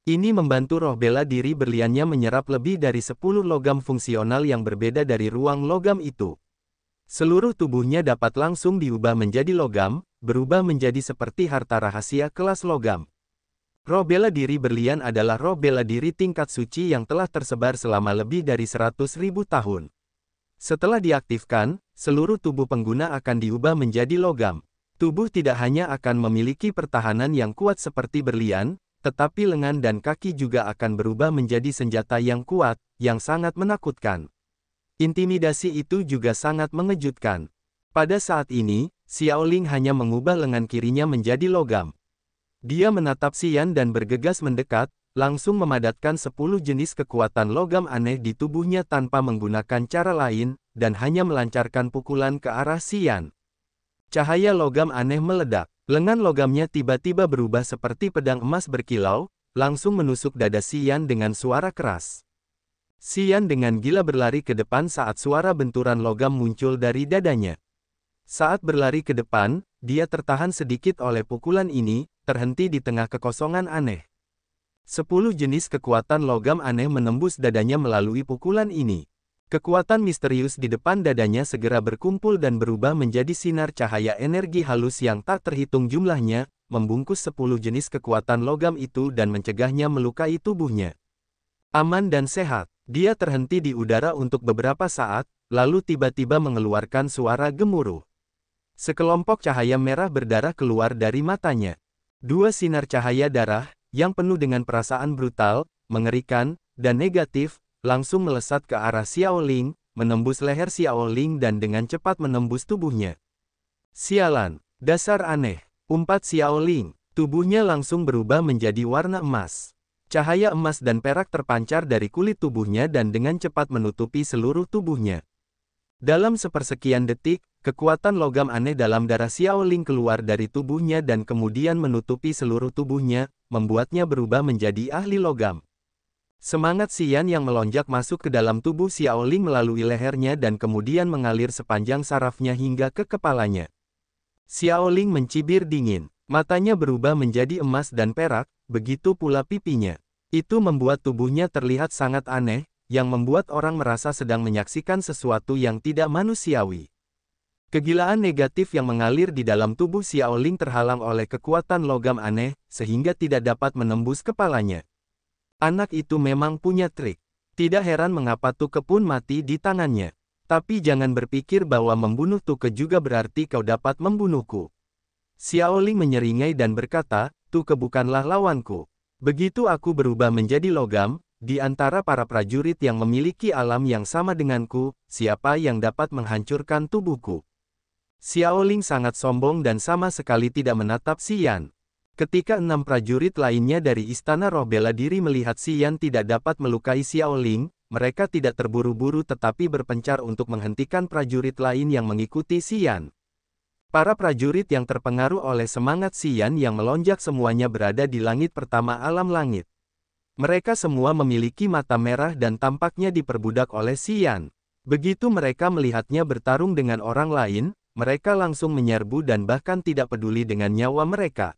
Ini membantu roh bela diri berliannya menyerap lebih dari 10 logam fungsional yang berbeda dari ruang logam itu. Seluruh tubuhnya dapat langsung diubah menjadi logam, berubah menjadi seperti harta rahasia kelas logam. Roh bela diri berlian adalah roh bela diri tingkat suci yang telah tersebar selama lebih dari 100.000 tahun. Setelah diaktifkan, seluruh tubuh pengguna akan diubah menjadi logam. Tubuh tidak hanya akan memiliki pertahanan yang kuat seperti berlian, tetapi lengan dan kaki juga akan berubah menjadi senjata yang kuat, yang sangat menakutkan. Intimidasi itu juga sangat mengejutkan. Pada saat ini, Xiao Ling hanya mengubah lengan kirinya menjadi logam. Dia menatap Xian dan bergegas mendekat, langsung memadatkan 10 jenis kekuatan logam aneh di tubuhnya tanpa menggunakan cara lain, dan hanya melancarkan pukulan ke arah Xian. Cahaya logam aneh meledak. Lengan logamnya tiba-tiba berubah seperti pedang emas berkilau, langsung menusuk dada Xian dengan suara keras. Xian dengan gila berlari ke depan saat suara benturan logam muncul dari dadanya. Saat berlari ke depan, dia tertahan sedikit oleh pukulan ini, terhenti di tengah kekosongan aneh. 10 jenis kekuatan logam aneh menembus dadanya melalui pukulan ini. Kekuatan misterius di depan dadanya segera berkumpul dan berubah menjadi sinar cahaya energi halus yang tak terhitung jumlahnya, membungkus 10 jenis kekuatan logam itu dan mencegahnya melukai tubuhnya. Aman dan sehat, dia terhenti di udara untuk beberapa saat, lalu tiba-tiba mengeluarkan suara gemuruh. Sekelompok cahaya merah berdarah keluar dari matanya. 2 sinar cahaya darah, yang penuh dengan perasaan brutal, mengerikan, dan negatif, langsung melesat ke arah Xiao Ling, menembus leher Xiao Ling dan dengan cepat menembus tubuhnya. Sialan, dasar aneh, umpat Xiao Ling, tubuhnya langsung berubah menjadi warna emas. Cahaya emas dan perak terpancar dari kulit tubuhnya dan dengan cepat menutupi seluruh tubuhnya. Dalam sepersekian detik, kekuatan logam aneh dalam darah Xiao Ling keluar dari tubuhnya dan kemudian menutupi seluruh tubuhnya, membuatnya berubah menjadi ahli logam. Semangat Xian yang melonjak masuk ke dalam tubuh Xiao Ling melalui lehernya dan kemudian mengalir sepanjang sarafnya hingga ke kepalanya. Xiao Ling mencibir dingin, matanya berubah menjadi emas dan perak, begitu pula pipinya. Itu membuat tubuhnya terlihat sangat aneh, yang membuat orang merasa sedang menyaksikan sesuatu yang tidak manusiawi. Kegilaan negatif yang mengalir di dalam tubuh Xiao Ling terhalang oleh kekuatan logam aneh, sehingga tidak dapat menembus kepalanya. Anak itu memang punya trik. Tidak heran mengapa Tuke pun mati di tangannya. Tapi jangan berpikir bahwa membunuh Tuke juga berarti kau dapat membunuhku. Xiao Ling menyeringai dan berkata, Tuke bukanlah lawanku. Begitu aku berubah menjadi logam, di antara para prajurit yang memiliki alam yang sama denganku, siapa yang dapat menghancurkan tubuhku? Xiao Ling sangat sombong dan sama sekali tidak menatap Xian. Ketika 6 prajurit lainnya dari Istana Roh Bela Diri melihat Xian tidak dapat melukai Xiao Ling, mereka tidak terburu-buru tetapi berpencar untuk menghentikan prajurit lain yang mengikuti Xian. Para prajurit yang terpengaruh oleh semangat Xian yang melonjak semuanya berada di langit pertama alam langit. Mereka semua memiliki mata merah dan tampaknya diperbudak oleh Xian. Begitu mereka melihatnya bertarung dengan orang lain, mereka langsung menyerbu dan bahkan tidak peduli dengan nyawa mereka.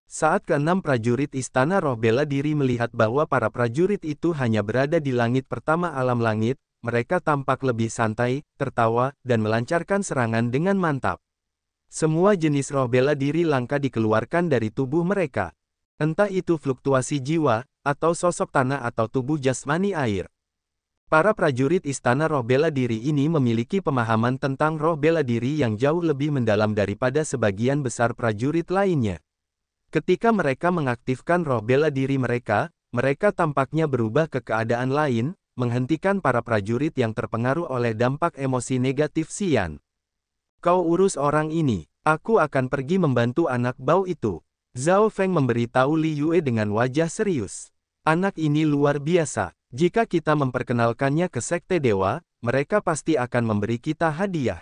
Saat keenam prajurit Istana Roh Bela Diri melihat bahwa para prajurit itu hanya berada di langit pertama alam langit, mereka tampak lebih santai, tertawa, dan melancarkan serangan dengan mantap. Semua jenis roh bela diri langka dikeluarkan dari tubuh mereka. Entah itu fluktuasi jiwa, atau sosok tanah atau tubuh jasmani air. Para prajurit Istana Roh Bela Diri ini memiliki pemahaman tentang roh bela diri yang jauh lebih mendalam daripada sebagian besar prajurit lainnya. Ketika mereka mengaktifkan roh bela diri mereka, mereka tampaknya berubah ke keadaan lain, menghentikan para prajurit yang terpengaruh oleh dampak emosi negatif Xian. Kau urus orang ini, aku akan pergi membantu anak bau itu. Zhao Feng memberitahu Li Yue dengan wajah serius. Anak ini luar biasa. Jika kita memperkenalkannya ke Sekte Dewa, mereka pasti akan memberi kita hadiah.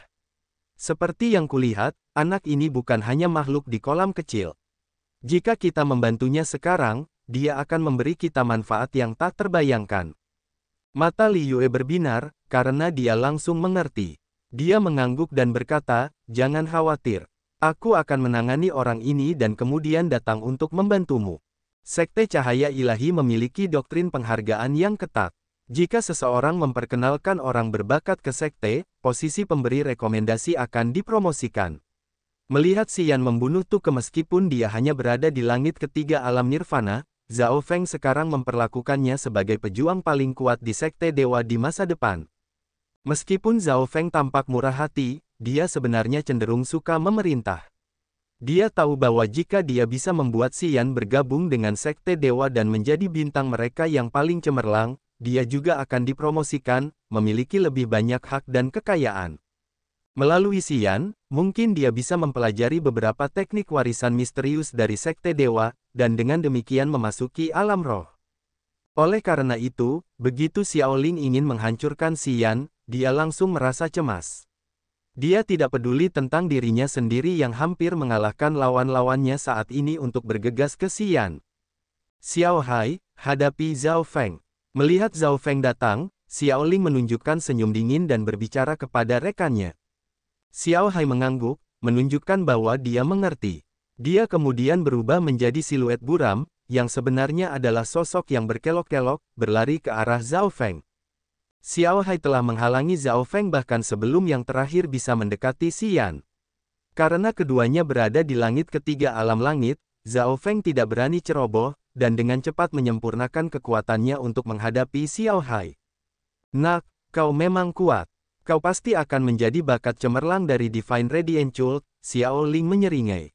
Seperti yang kulihat, anak ini bukan hanya makhluk di kolam kecil. Jika kita membantunya sekarang, dia akan memberi kita manfaat yang tak terbayangkan. Mata Li Yue berbinar, karena dia langsung mengerti. Dia mengangguk dan berkata, jangan khawatir. Aku akan menangani orang ini dan kemudian datang untuk membantumu. Sekte Cahaya Ilahi memiliki doktrin penghargaan yang ketat. Jika seseorang memperkenalkan orang berbakat ke sekte, posisi pemberi rekomendasi akan dipromosikan. Melihat Xian membunuh Tuke meskipun dia hanya berada di langit ketiga alam nirvana, Zhao Feng sekarang memperlakukannya sebagai pejuang paling kuat di Sekte Dewa di masa depan. Meskipun Zhao Feng tampak murah hati, dia sebenarnya cenderung suka memerintah. Dia tahu bahwa jika dia bisa membuat Xian bergabung dengan Sekte Dewa dan menjadi bintang mereka yang paling cemerlang, dia juga akan dipromosikan, memiliki lebih banyak hak dan kekayaan. Melalui Xian, mungkin dia bisa mempelajari beberapa teknik warisan misterius dari Sekte Dewa, dan dengan demikian memasuki alam roh. Oleh karena itu, begitu Xiaoling ingin menghancurkan Xian, dia langsung merasa cemas. Dia tidak peduli tentang dirinya sendiri yang hampir mengalahkan lawan-lawannya saat ini untuk bergegas ke Xian. Xiao Hai, hadapi Zhao Feng. Melihat Zhao Feng datang, Xiaoling menunjukkan senyum dingin dan berbicara kepada rekannya. Xiao Hai mengangguk, menunjukkan bahwa dia mengerti. Dia kemudian berubah menjadi siluet buram, yang sebenarnya adalah sosok yang berkelok-kelok, berlari ke arah Zhao Feng. Xiao Hai telah menghalangi Zhao Feng bahkan sebelum yang terakhir bisa mendekati Xian. Karena keduanya berada di langit ketiga alam langit, Zhao Feng tidak berani ceroboh, dan dengan cepat menyempurnakan kekuatannya untuk menghadapi Xiao Hai. Nak, kau memang kuat. Kau pasti akan menjadi bakat cemerlang dari Divine Radiant Cult, Xiaoling menyeringai.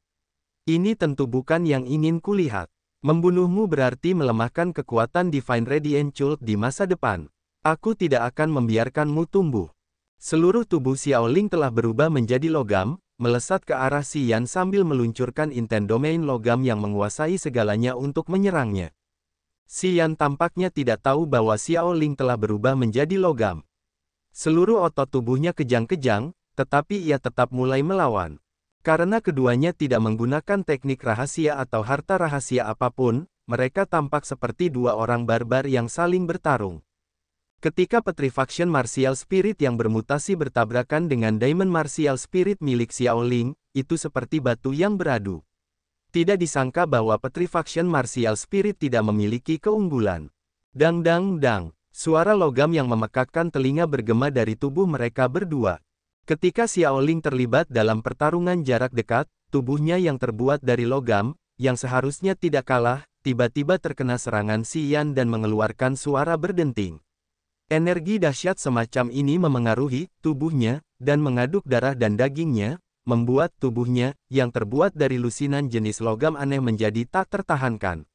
Ini tentu bukan yang ingin kulihat. Membunuhmu berarti melemahkan kekuatan Divine Radiant Cult di masa depan. Aku tidak akan membiarkanmu tumbuh. Seluruh tubuh Xiaoling telah berubah menjadi logam, melesat ke arah Xian sambil meluncurkan inten domain logam yang menguasai segalanya untuk menyerangnya. Xian tampaknya tidak tahu bahwa Xiaoling telah berubah menjadi logam. Seluruh otot tubuhnya kejang-kejang, tetapi ia tetap mulai melawan. Karena keduanya tidak menggunakan teknik rahasia atau harta rahasia apapun, mereka tampak seperti dua orang barbar yang saling bertarung. Ketika Petrifaction Martial Spirit yang bermutasi bertabrakan dengan Diamond Martial Spirit milik Xiaoling, itu seperti batu yang beradu. Tidak disangka bahwa Petrifaction Martial Spirit tidak memiliki keunggulan. Dang dang dang, suara logam yang memekakkan telinga bergema dari tubuh mereka berdua. Ketika Xiaoling terlibat dalam pertarungan jarak dekat, tubuhnya yang terbuat dari logam, yang seharusnya tidak kalah, tiba-tiba terkena serangan Xian dan mengeluarkan suara berdenting. Energi dahsyat semacam ini memengaruhi tubuhnya, dan mengaduk darah dan dagingnya, membuat tubuhnya, yang terbuat dari lusinan jenis logam aneh menjadi tak tertahankan.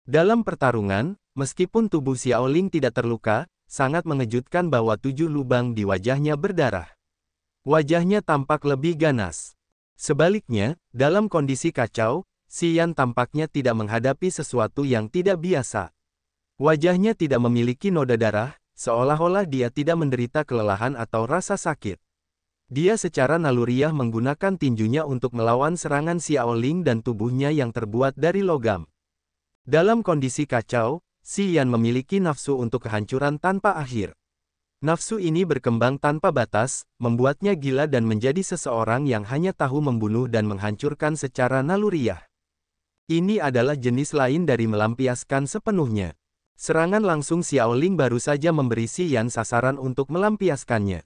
Dalam pertarungan, meskipun tubuh Xiaoling tidak terluka, sangat mengejutkan bahwa 7 lubang di wajahnya berdarah. Wajahnya tampak lebih ganas. Sebaliknya, dalam kondisi kacau, Xian tampaknya tidak menghadapi sesuatu yang tidak biasa. Wajahnya tidak memiliki noda darah, seolah-olah dia tidak menderita kelelahan atau rasa sakit. Dia secara naluriah menggunakan tinjunya untuk melawan serangan Xiao Ling dan tubuhnya yang terbuat dari logam. Dalam kondisi kacau, Xi Yan memiliki nafsu untuk kehancuran tanpa akhir. Nafsu ini berkembang tanpa batas, membuatnya gila dan menjadi seseorang yang hanya tahu membunuh dan menghancurkan secara naluriah. Ini adalah jenis lain dari melampiaskan sepenuhnya. Serangan langsung Xiao Ling baru saja memberi Xi Yan sasaran untuk melampiaskannya.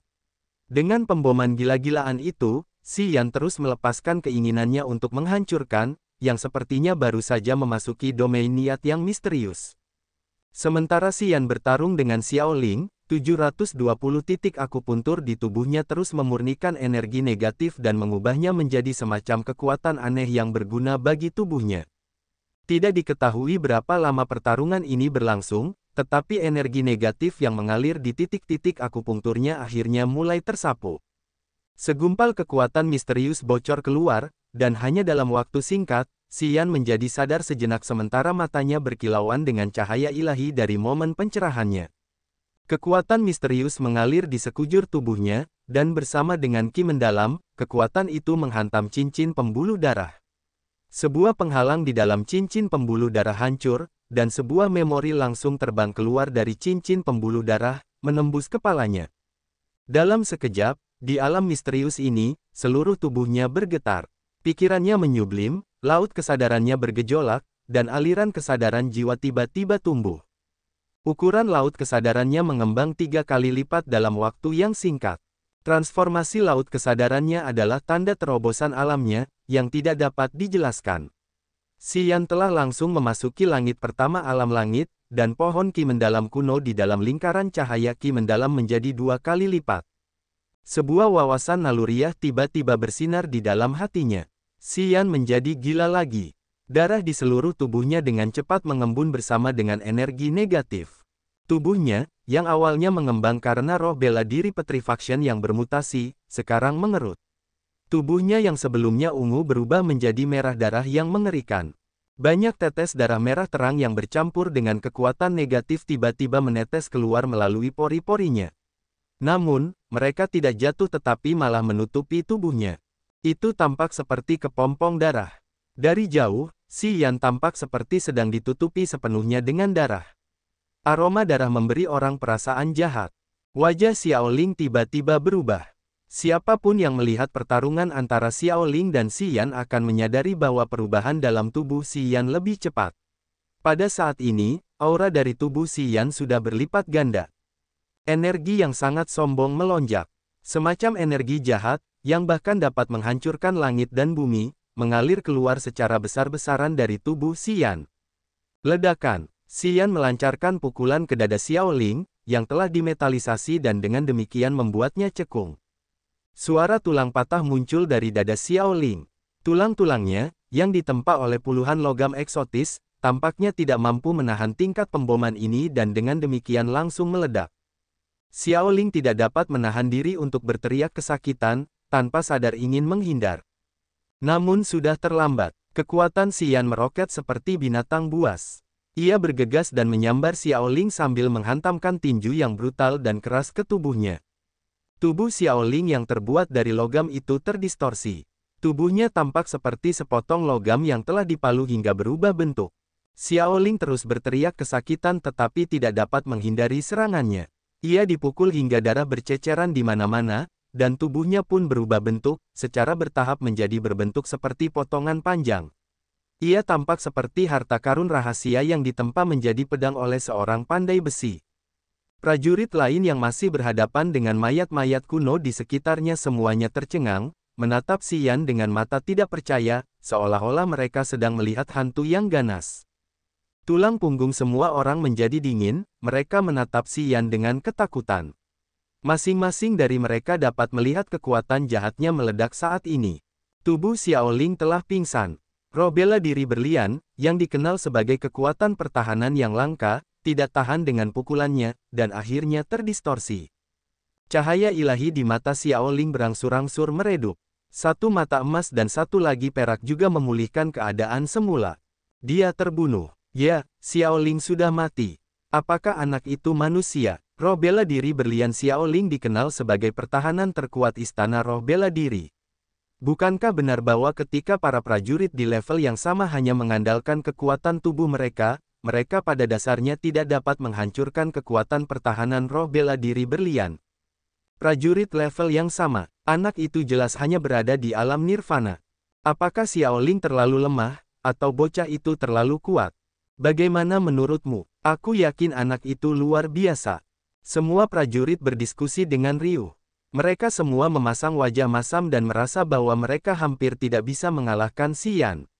Dengan pemboman gila-gilaan itu, Xi Yan terus melepaskan keinginannya untuk menghancurkan, yang sepertinya baru saja memasuki domain niat yang misterius. Sementara Xi Yan bertarung dengan Xiao Ling, 720 titik akupuntur di tubuhnya terus memurnikan energi negatif dan mengubahnya menjadi semacam kekuatan aneh yang berguna bagi tubuhnya. Tidak diketahui berapa lama pertarungan ini berlangsung, tetapi energi negatif yang mengalir di titik-titik akupunkturnya akhirnya mulai tersapu. Segumpal kekuatan misterius bocor keluar, dan hanya dalam waktu singkat, Xi Yan menjadi sadar sejenak sementara matanya berkilauan dengan cahaya ilahi dari momen pencerahannya. Kekuatan misterius mengalir di sekujur tubuhnya, dan bersama dengan ki mendalam, kekuatan itu menghantam cincin pembuluh darah. Sebuah penghalang di dalam cincin pembuluh darah hancur, dan sebuah memori langsung terbang keluar dari cincin pembuluh darah, menembus kepalanya. Dalam sekejap, di alam misterius ini, seluruh tubuhnya bergetar. Pikirannya menyublim, laut kesadarannya bergejolak, dan aliran kesadaran jiwa tiba-tiba tumbuh. Ukuran laut kesadarannya mengembang 3 kali lipat dalam waktu yang singkat. Transformasi laut kesadarannya adalah tanda terobosan alamnya, yang tidak dapat dijelaskan. Xi Yan telah langsung memasuki langit pertama alam langit, dan pohon ki mendalam kuno di dalam lingkaran cahaya ki mendalam menjadi 2 kali lipat. Sebuah wawasan naluriah tiba-tiba bersinar di dalam hatinya. Xi Yan menjadi gila lagi. Darah di seluruh tubuhnya dengan cepat mengembun bersama dengan energi negatif. Tubuhnya, yang awalnya mengembang karena roh bela diri petrifaction yang bermutasi, sekarang mengerut. Tubuhnya yang sebelumnya ungu berubah menjadi merah darah yang mengerikan. Banyak tetes darah merah terang yang bercampur dengan kekuatan negatif tiba-tiba menetes keluar melalui pori-porinya. Namun, mereka tidak jatuh tetapi malah menutupi tubuhnya. Itu tampak seperti kepompong darah. Dari jauh, Xi Yan tampak seperti sedang ditutupi sepenuhnya dengan darah. Aroma darah memberi orang perasaan jahat. Wajah Xiao Ling tiba-tiba berubah. Siapapun yang melihat pertarungan antara Xiao Ling dan Xi Yan akan menyadari bahwa perubahan dalam tubuh Xi Yan lebih cepat. Pada saat ini, aura dari tubuh Xi Yan sudah berlipat ganda. Energi yang sangat sombong melonjak. Semacam energi jahat, yang bahkan dapat menghancurkan langit dan bumi, mengalir keluar secara besar-besaran dari tubuh Xi Yan. Ledakan, Xi Yan melancarkan pukulan ke dada Xiao Ling, yang telah dimetalisasi dan dengan demikian membuatnya cekung. Suara tulang patah muncul dari dada Xiao Ling. Tulang-tulangnya, yang ditempa oleh puluhan logam eksotis, tampaknya tidak mampu menahan tingkat pemboman ini dan dengan demikian langsung meledak. Xiao Ling tidak dapat menahan diri untuk berteriak kesakitan, tanpa sadar ingin menghindar. Namun sudah terlambat. Kekuatan Xi Yan meroket seperti binatang buas. Ia bergegas dan menyambar Xiao Ling sambil menghantamkan tinju yang brutal dan keras ke tubuhnya. Tubuh Xiao Ling yang terbuat dari logam itu terdistorsi. Tubuhnya tampak seperti sepotong logam yang telah dipalu hingga berubah bentuk. Xiao Ling terus berteriak kesakitan tetapi tidak dapat menghindari serangannya. Ia dipukul hingga darah berceceran di mana-mana, dan tubuhnya pun berubah bentuk, secara bertahap menjadi berbentuk seperti potongan panjang. Ia tampak seperti harta karun rahasia yang ditempa menjadi pedang oleh seorang pandai besi. Prajurit lain yang masih berhadapan dengan mayat-mayat kuno di sekitarnya semuanya tercengang, menatap Xi Yan dengan mata tidak percaya, seolah-olah mereka sedang melihat hantu yang ganas. Tulang punggung semua orang menjadi dingin, mereka menatap Xi Yan dengan ketakutan. Masing-masing dari mereka dapat melihat kekuatan jahatnya meledak saat ini. Tubuh Xiao Ling telah pingsan. Roh bela diri berlian, yang dikenal sebagai kekuatan pertahanan yang langka, tidak tahan dengan pukulannya, dan akhirnya terdistorsi. Cahaya ilahi di mata Xiao Ling berangsur-angsur meredup. Satu mata emas dan satu lagi perak juga memulihkan keadaan semula. Dia terbunuh. Ya, Xiao Ling sudah mati. Apakah anak itu manusia? Roh bela diri berlian Xiaoling dikenal sebagai pertahanan terkuat istana roh bela diri. Bukankah benar bahwa ketika para prajurit di level yang sama hanya mengandalkan kekuatan tubuh mereka, mereka pada dasarnya tidak dapat menghancurkan kekuatan pertahanan roh bela diri berlian? Prajurit level yang sama, anak itu jelas hanya berada di alam nirvana. Apakah Xiaoling terlalu lemah, atau bocah itu terlalu kuat? Bagaimana menurutmu? Aku yakin anak itu luar biasa. Semua prajurit berdiskusi dengan riuh. Mereka semua memasang wajah masam dan merasa bahwa mereka hampir tidak bisa mengalahkan Xian.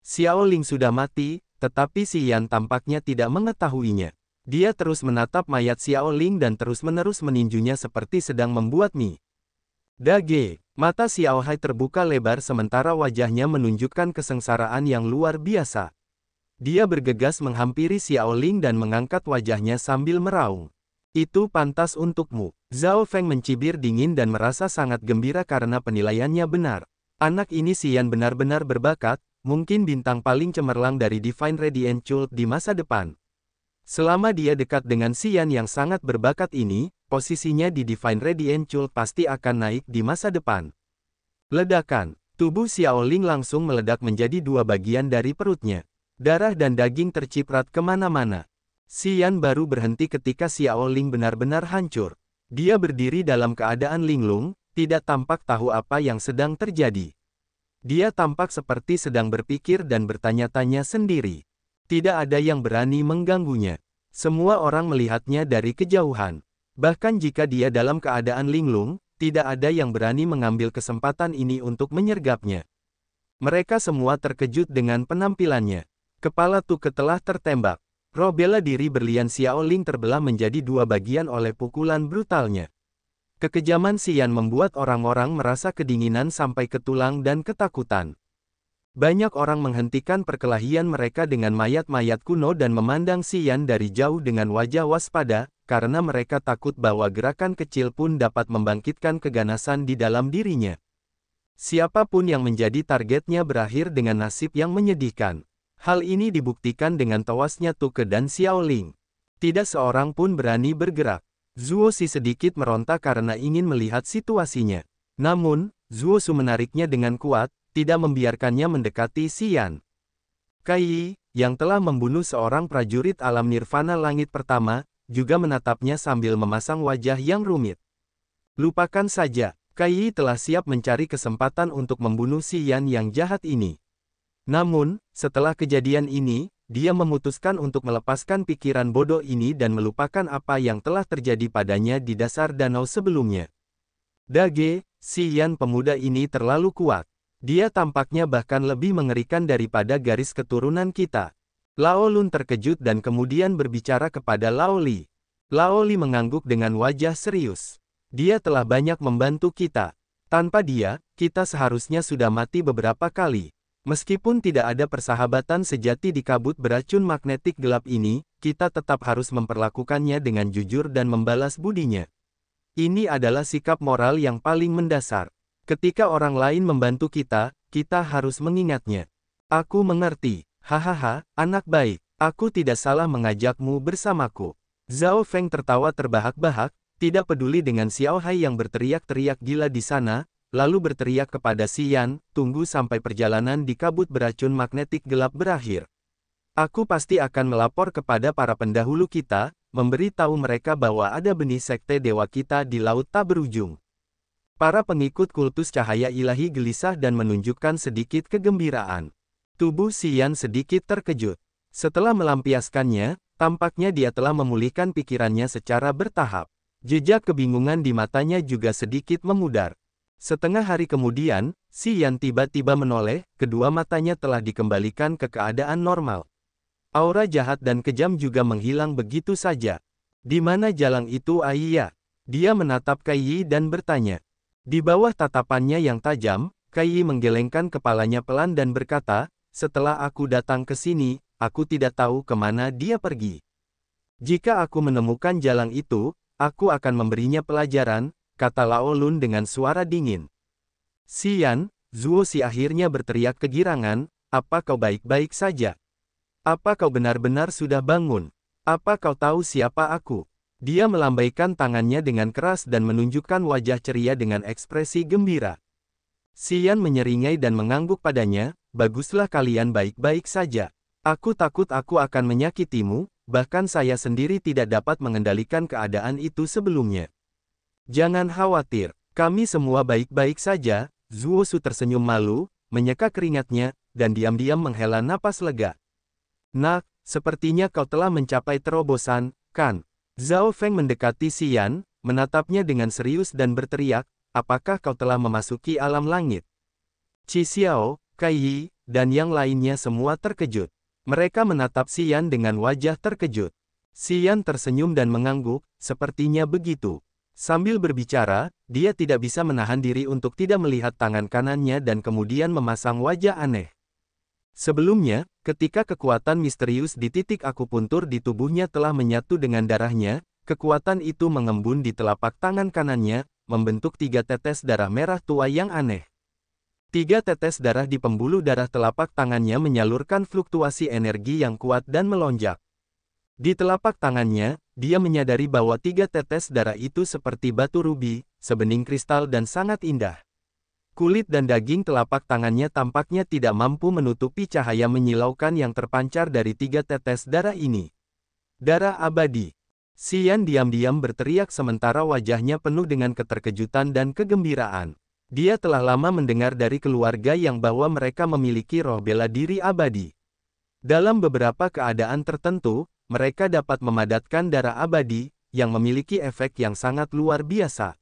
Xiaoling sudah mati, tetapi Xian tampaknya tidak mengetahuinya. Dia terus menatap mayat Xiaoling dan terus-menerus meninjunya seperti sedang membuat mie. Dage, mata Xiaohai terbuka lebar sementara wajahnya menunjukkan kesengsaraan yang luar biasa. Dia bergegas menghampiri Xiaoling dan mengangkat wajahnya sambil meraung. Itu pantas untukmu. Zhao Feng mencibir dingin dan merasa sangat gembira karena penilaiannya benar. Anak ini Xian benar-benar berbakat, mungkin bintang paling cemerlang dari Divine Radiant Cult di masa depan. Selama dia dekat dengan Xian yang sangat berbakat ini, posisinya di Divine Radiant Cult pasti akan naik di masa depan. Ledakan. Tubuh Xiaoling langsung meledak menjadi dua bagian dari perutnya. Darah dan daging terciprat kemana-mana. Xian baru berhenti ketika Xiaoling benar-benar hancur. Dia berdiri dalam keadaan linglung, tidak tampak tahu apa yang sedang terjadi. Dia tampak seperti sedang berpikir dan bertanya-tanya sendiri. Tidak ada yang berani mengganggunya. Semua orang melihatnya dari kejauhan. Bahkan jika dia dalam keadaan linglung, tidak ada yang berani mengambil kesempatan ini untuk menyergapnya. Mereka semua terkejut dengan penampilannya. Kepala Tuke telah tertembak. Roh bela diri berlian Xiaoling terbelah menjadi dua bagian oleh pukulan brutalnya. Kekejaman Xian membuat orang-orang merasa kedinginan sampai ke tulang dan ketakutan. Banyak orang menghentikan perkelahian mereka dengan mayat-mayat kuno dan memandang Xian dari jauh dengan wajah waspada, karena mereka takut bahwa gerakan kecil pun dapat membangkitkan keganasan di dalam dirinya. Siapapun yang menjadi targetnya berakhir dengan nasib yang menyedihkan. Hal ini dibuktikan dengan tewasnya Tuke dan Xiaoling. Tidak seorang pun berani bergerak. Zuo Xi sedikit meronta karena ingin melihat situasinya. Namun, Zuo Su menariknya dengan kuat, tidak membiarkannya mendekati Xian. Kai Yi, yang telah membunuh seorang prajurit alam nirvana langit pertama, juga menatapnya sambil memasang wajah yang rumit. Lupakan saja, Kai Yi telah siap mencari kesempatan untuk membunuh Xian yang jahat ini. Namun, setelah kejadian ini, dia memutuskan untuk melepaskan pikiran bodoh ini dan melupakan apa yang telah terjadi padanya di dasar danau sebelumnya. Dage, Xian pemuda ini terlalu kuat. Dia tampaknya bahkan lebih mengerikan daripada garis keturunan kita. Lao Lun terkejut dan kemudian berbicara kepada Lao Li. Lao Li mengangguk dengan wajah serius. Dia telah banyak membantu kita. Tanpa dia, kita seharusnya sudah mati beberapa kali. Meskipun tidak ada persahabatan sejati di kabut beracun magnetik gelap ini, kita tetap harus memperlakukannya dengan jujur dan membalas budinya. Ini adalah sikap moral yang paling mendasar. Ketika orang lain membantu kita, kita harus mengingatnya. Aku mengerti. Hahaha, anak baik. Aku tidak salah mengajakmu bersamaku. Zhao Feng tertawa terbahak-bahak, tidak peduli dengan Xiaohai yang berteriak-teriak gila di sana, lalu berteriak kepada Xian, tunggu sampai perjalanan di kabut beracun magnetik gelap berakhir. Aku pasti akan melapor kepada para pendahulu kita, memberi tahu mereka bahwa ada benih sekte dewa kita di laut tak berujung. Para pengikut kultus cahaya ilahi gelisah dan menunjukkan sedikit kegembiraan. Tubuh Xian sedikit terkejut. Setelah melampiaskannya, tampaknya dia telah memulihkan pikirannya secara bertahap. Jejak kebingungan di matanya juga sedikit memudar. Setengah hari kemudian, Xian tiba-tiba menoleh, kedua matanya telah dikembalikan ke keadaan normal. Aura jahat dan kejam juga menghilang begitu saja. Di mana jalang itu Aiya? Dia menatap Kai Yi dan bertanya. Di bawah tatapannya yang tajam, Kai Yi menggelengkan kepalanya pelan dan berkata, setelah aku datang ke sini, aku tidak tahu kemana dia pergi. Jika aku menemukan jalang itu, aku akan memberinya pelajaran, kata Lao Lun dengan suara dingin. Xian, Zuo Xi akhirnya berteriak kegirangan, apa kau baik-baik saja? Apa kau benar-benar sudah bangun? Apa kau tahu siapa aku? Dia melambaikan tangannya dengan keras dan menunjukkan wajah ceria dengan ekspresi gembira. Xian menyeringai dan mengangguk padanya, "Baguslah kalian baik-baik saja. Aku takut aku akan menyakitimu, bahkan saya sendiri tidak dapat mengendalikan keadaan itu sebelumnya." "Jangan khawatir, kami semua baik-baik saja." Zuo Su tersenyum malu, menyeka keringatnya, dan diam-diam menghela napas lega. "Nak, sepertinya kau telah mencapai terobosan, kan?" Zhao Feng mendekati Xian, menatapnya dengan serius dan berteriak, "Apakah kau telah memasuki alam langit?" Qi Xiao, Kai Yi, dan yang lainnya semua terkejut. Mereka menatap Xian dengan wajah terkejut. Xian tersenyum dan mengangguk, "Sepertinya begitu." Sambil berbicara, dia tidak bisa menahan diri untuk tidak melihat tangan kanannya dan kemudian memasang wajah aneh. Sebelumnya, ketika kekuatan misterius di titik akupuntur di tubuhnya telah menyatu dengan darahnya, kekuatan itu mengembun di telapak tangan kanannya, membentuk 3 tetes darah merah tua yang aneh. 3 tetes darah di pembuluh darah telapak tangannya menyalurkan fluktuasi energi yang kuat dan melonjak. Di telapak tangannya, dia menyadari bahwa 3 tetes darah itu seperti batu rubi, sebening kristal dan sangat indah. Kulit dan daging telapak tangannya tampaknya tidak mampu menutupi cahaya menyilaukan yang terpancar dari 3 tetes darah ini. "Darah abadi!" Xian diam-diam berteriak sementara wajahnya penuh dengan keterkejutan dan kegembiraan. Dia telah lama mendengar dari keluarga yang bahwa mereka memiliki roh bela diri abadi. Dalam beberapa keadaan tertentu, mereka dapat memadatkan darah abadi, yang memiliki efek yang sangat luar biasa.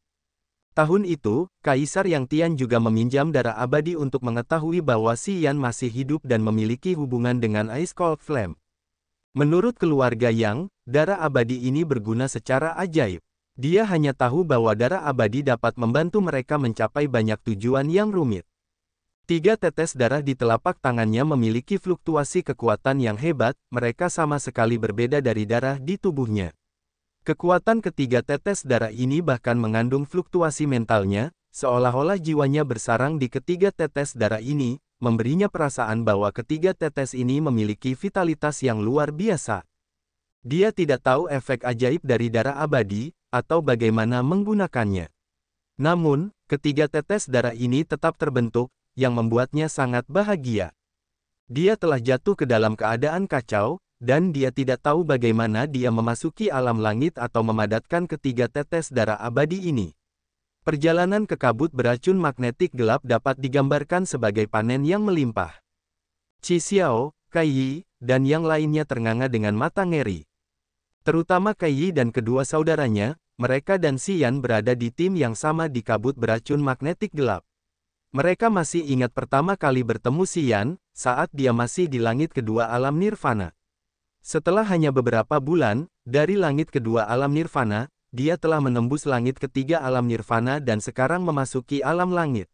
Tahun itu, Kaisar Yang Tian juga meminjam darah abadi untuk mengetahui bahwa Xian masih hidup dan memiliki hubungan dengan Ice Cold Flame. Menurut keluarga Yang, darah abadi ini berguna secara ajaib. Dia hanya tahu bahwa darah abadi dapat membantu mereka mencapai banyak tujuan yang rumit. 3 tetes darah di telapak tangannya memiliki fluktuasi kekuatan yang hebat, mereka sama sekali berbeda dari darah di tubuhnya. Kekuatan ketiga tetes darah ini bahkan mengandung fluktuasi mentalnya, seolah-olah jiwanya bersarang di ketiga tetes darah ini, memberinya perasaan bahwa ketiga tetes ini memiliki vitalitas yang luar biasa. Dia tidak tahu efek ajaib dari darah abadi, atau bagaimana menggunakannya. Namun, ketiga tetes darah ini tetap terbentuk, yang membuatnya sangat bahagia. Dia telah jatuh ke dalam keadaan kacau, dan dia tidak tahu bagaimana dia memasuki alam langit atau memadatkan ketiga tetes darah abadi ini. Perjalanan ke kabut beracun magnetik gelap dapat digambarkan sebagai panen yang melimpah. Qi Xiao, Kai Yi, dan yang lainnya ternganga dengan mata ngeri. Terutama Kai Yi dan kedua saudaranya, mereka dan Xian berada di tim yang sama di kabut beracun magnetik gelap. Mereka masih ingat pertama kali bertemu Xian, saat dia masih di langit kedua alam nirvana. Setelah hanya beberapa bulan, dari langit kedua alam nirvana, dia telah menembus langit ketiga alam nirvana dan sekarang memasuki alam langit.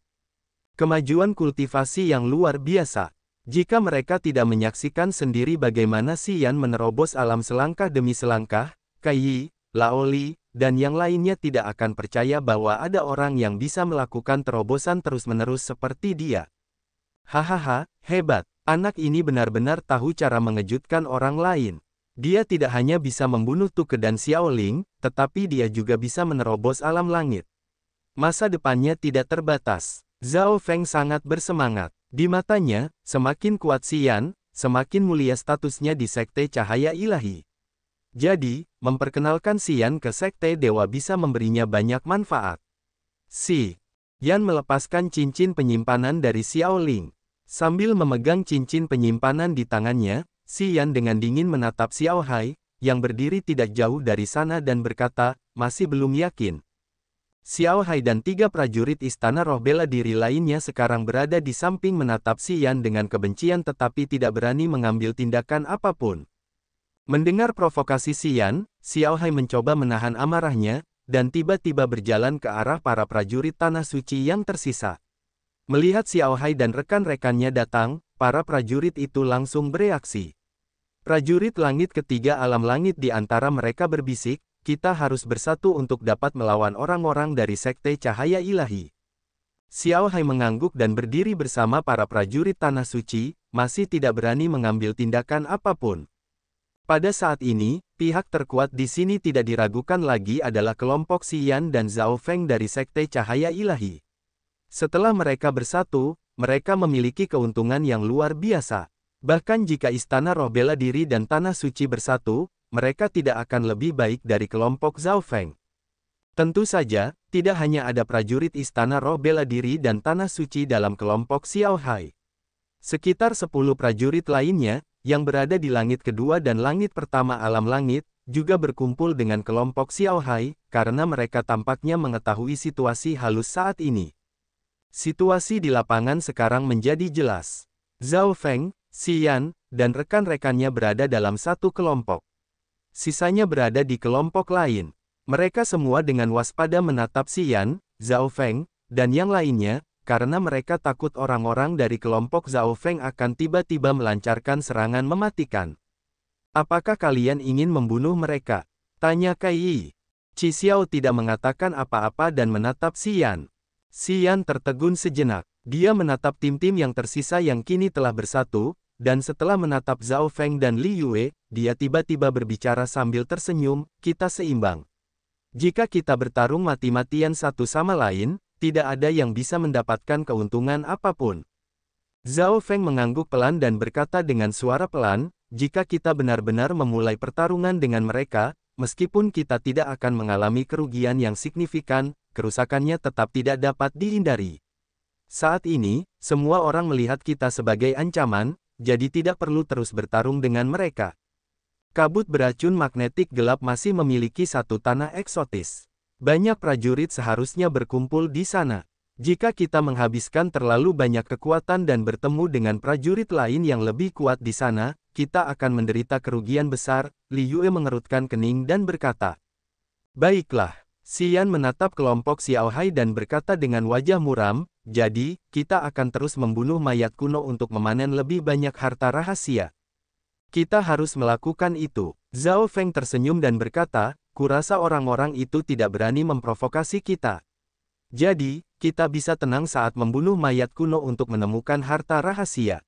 Kemajuan kultivasi yang luar biasa. Jika mereka tidak menyaksikan sendiri bagaimana Xian menerobos alam selangkah demi selangkah, Kai Yi, Lao Li, dan yang lainnya tidak akan percaya bahwa ada orang yang bisa melakukan terobosan terus-menerus seperti dia. Hahaha, hebat. Anak ini benar-benar tahu cara mengejutkan orang lain. Dia tidak hanya bisa membunuh Tuke dan Xiaoling, tetapi dia juga bisa menerobos alam langit. Masa depannya tidak terbatas. Zhao Feng sangat bersemangat. Di matanya, semakin kuat Xian, semakin mulia statusnya di Sekte Cahaya Ilahi. Jadi, memperkenalkan Xian ke Sekte Dewa bisa memberinya banyak manfaat. Yan melepaskan cincin penyimpanan dari Xiaoling. Sambil memegang cincin penyimpanan di tangannya, Xian dengan dingin menatap Xiao Hai, yang berdiri tidak jauh dari sana dan berkata, "Masih belum yakin." Xiao Hai dan 3 prajurit istana roh bela diri lainnya sekarang berada di samping menatap Xian dengan kebencian tetapi tidak berani mengambil tindakan apapun. Mendengar provokasi Xian, Xiao Hai mencoba menahan amarahnya, dan tiba-tiba berjalan ke arah para prajurit tanah suci yang tersisa. Melihat Xiao Hai dan rekan-rekannya datang, para prajurit itu langsung bereaksi. Prajurit langit ketiga alam langit di antara mereka berbisik, "Kita harus bersatu untuk dapat melawan orang-orang dari Sekte Cahaya Ilahi." Xiao Hai mengangguk dan berdiri bersama para prajurit tanah suci, masih tidak berani mengambil tindakan apapun. Pada saat ini, pihak terkuat di sini tidak diragukan lagi adalah kelompok Xian dan Zhao Feng dari Sekte Cahaya Ilahi. Setelah mereka bersatu, mereka memiliki keuntungan yang luar biasa. Bahkan jika Istana Roh Bela Diri dan Tanah Suci bersatu, mereka tidak akan lebih baik dari kelompok Zhao Feng. Tentu saja, tidak hanya ada prajurit Istana Roh Bela Diri dan Tanah Suci dalam kelompok Xiao Hai. Sekitar 10 prajurit lainnya, yang berada di langit kedua dan langit pertama alam langit, juga berkumpul dengan kelompok Xiao Hai, karena mereka tampaknya mengetahui situasi halus saat ini. Situasi di lapangan sekarang menjadi jelas. Zhao Feng, Xian, dan rekan-rekannya berada dalam satu kelompok. Sisanya berada di kelompok lain. Mereka semua dengan waspada menatap Xian, Zhao Feng, dan yang lainnya, karena mereka takut orang-orang dari kelompok Zhao Feng akan tiba-tiba melancarkan serangan mematikan. Apakah kalian ingin membunuh mereka? Tanya Kai Yi. Qi Xiao tidak mengatakan apa-apa dan menatap Xian. Xian tertegun sejenak. Dia menatap tim-tim yang tersisa yang kini telah bersatu, dan setelah menatap Zhao Feng dan Li Yue, dia tiba-tiba berbicara sambil tersenyum, kita seimbang. Jika kita bertarung mati-matian satu sama lain, tidak ada yang bisa mendapatkan keuntungan apapun. Zhao Feng mengangguk pelan dan berkata dengan suara pelan, jika kita benar-benar memulai pertarungan dengan mereka, meskipun kita tidak akan mengalami kerugian yang signifikan, kerusakannya tetap tidak dapat dihindari. Saat ini, semua orang melihat kita sebagai ancaman, jadi tidak perlu terus bertarung dengan mereka. Kabut beracun magnetik gelap masih memiliki satu tanah eksotis. Banyak prajurit seharusnya berkumpul di sana. Jika kita menghabiskan terlalu banyak kekuatan dan bertemu dengan prajurit lain yang lebih kuat di sana, kita akan menderita kerugian besar. Li Yue mengerutkan kening dan berkata, baiklah. Xian menatap kelompok Xiao Hai dan berkata dengan wajah muram, jadi, kita akan terus membunuh mayat kuno untuk memanen lebih banyak harta rahasia. Kita harus melakukan itu. Zhao Feng tersenyum dan berkata, kurasa orang-orang itu tidak berani memprovokasi kita. Jadi, kita bisa tenang saat membunuh mayat kuno untuk menemukan harta rahasia.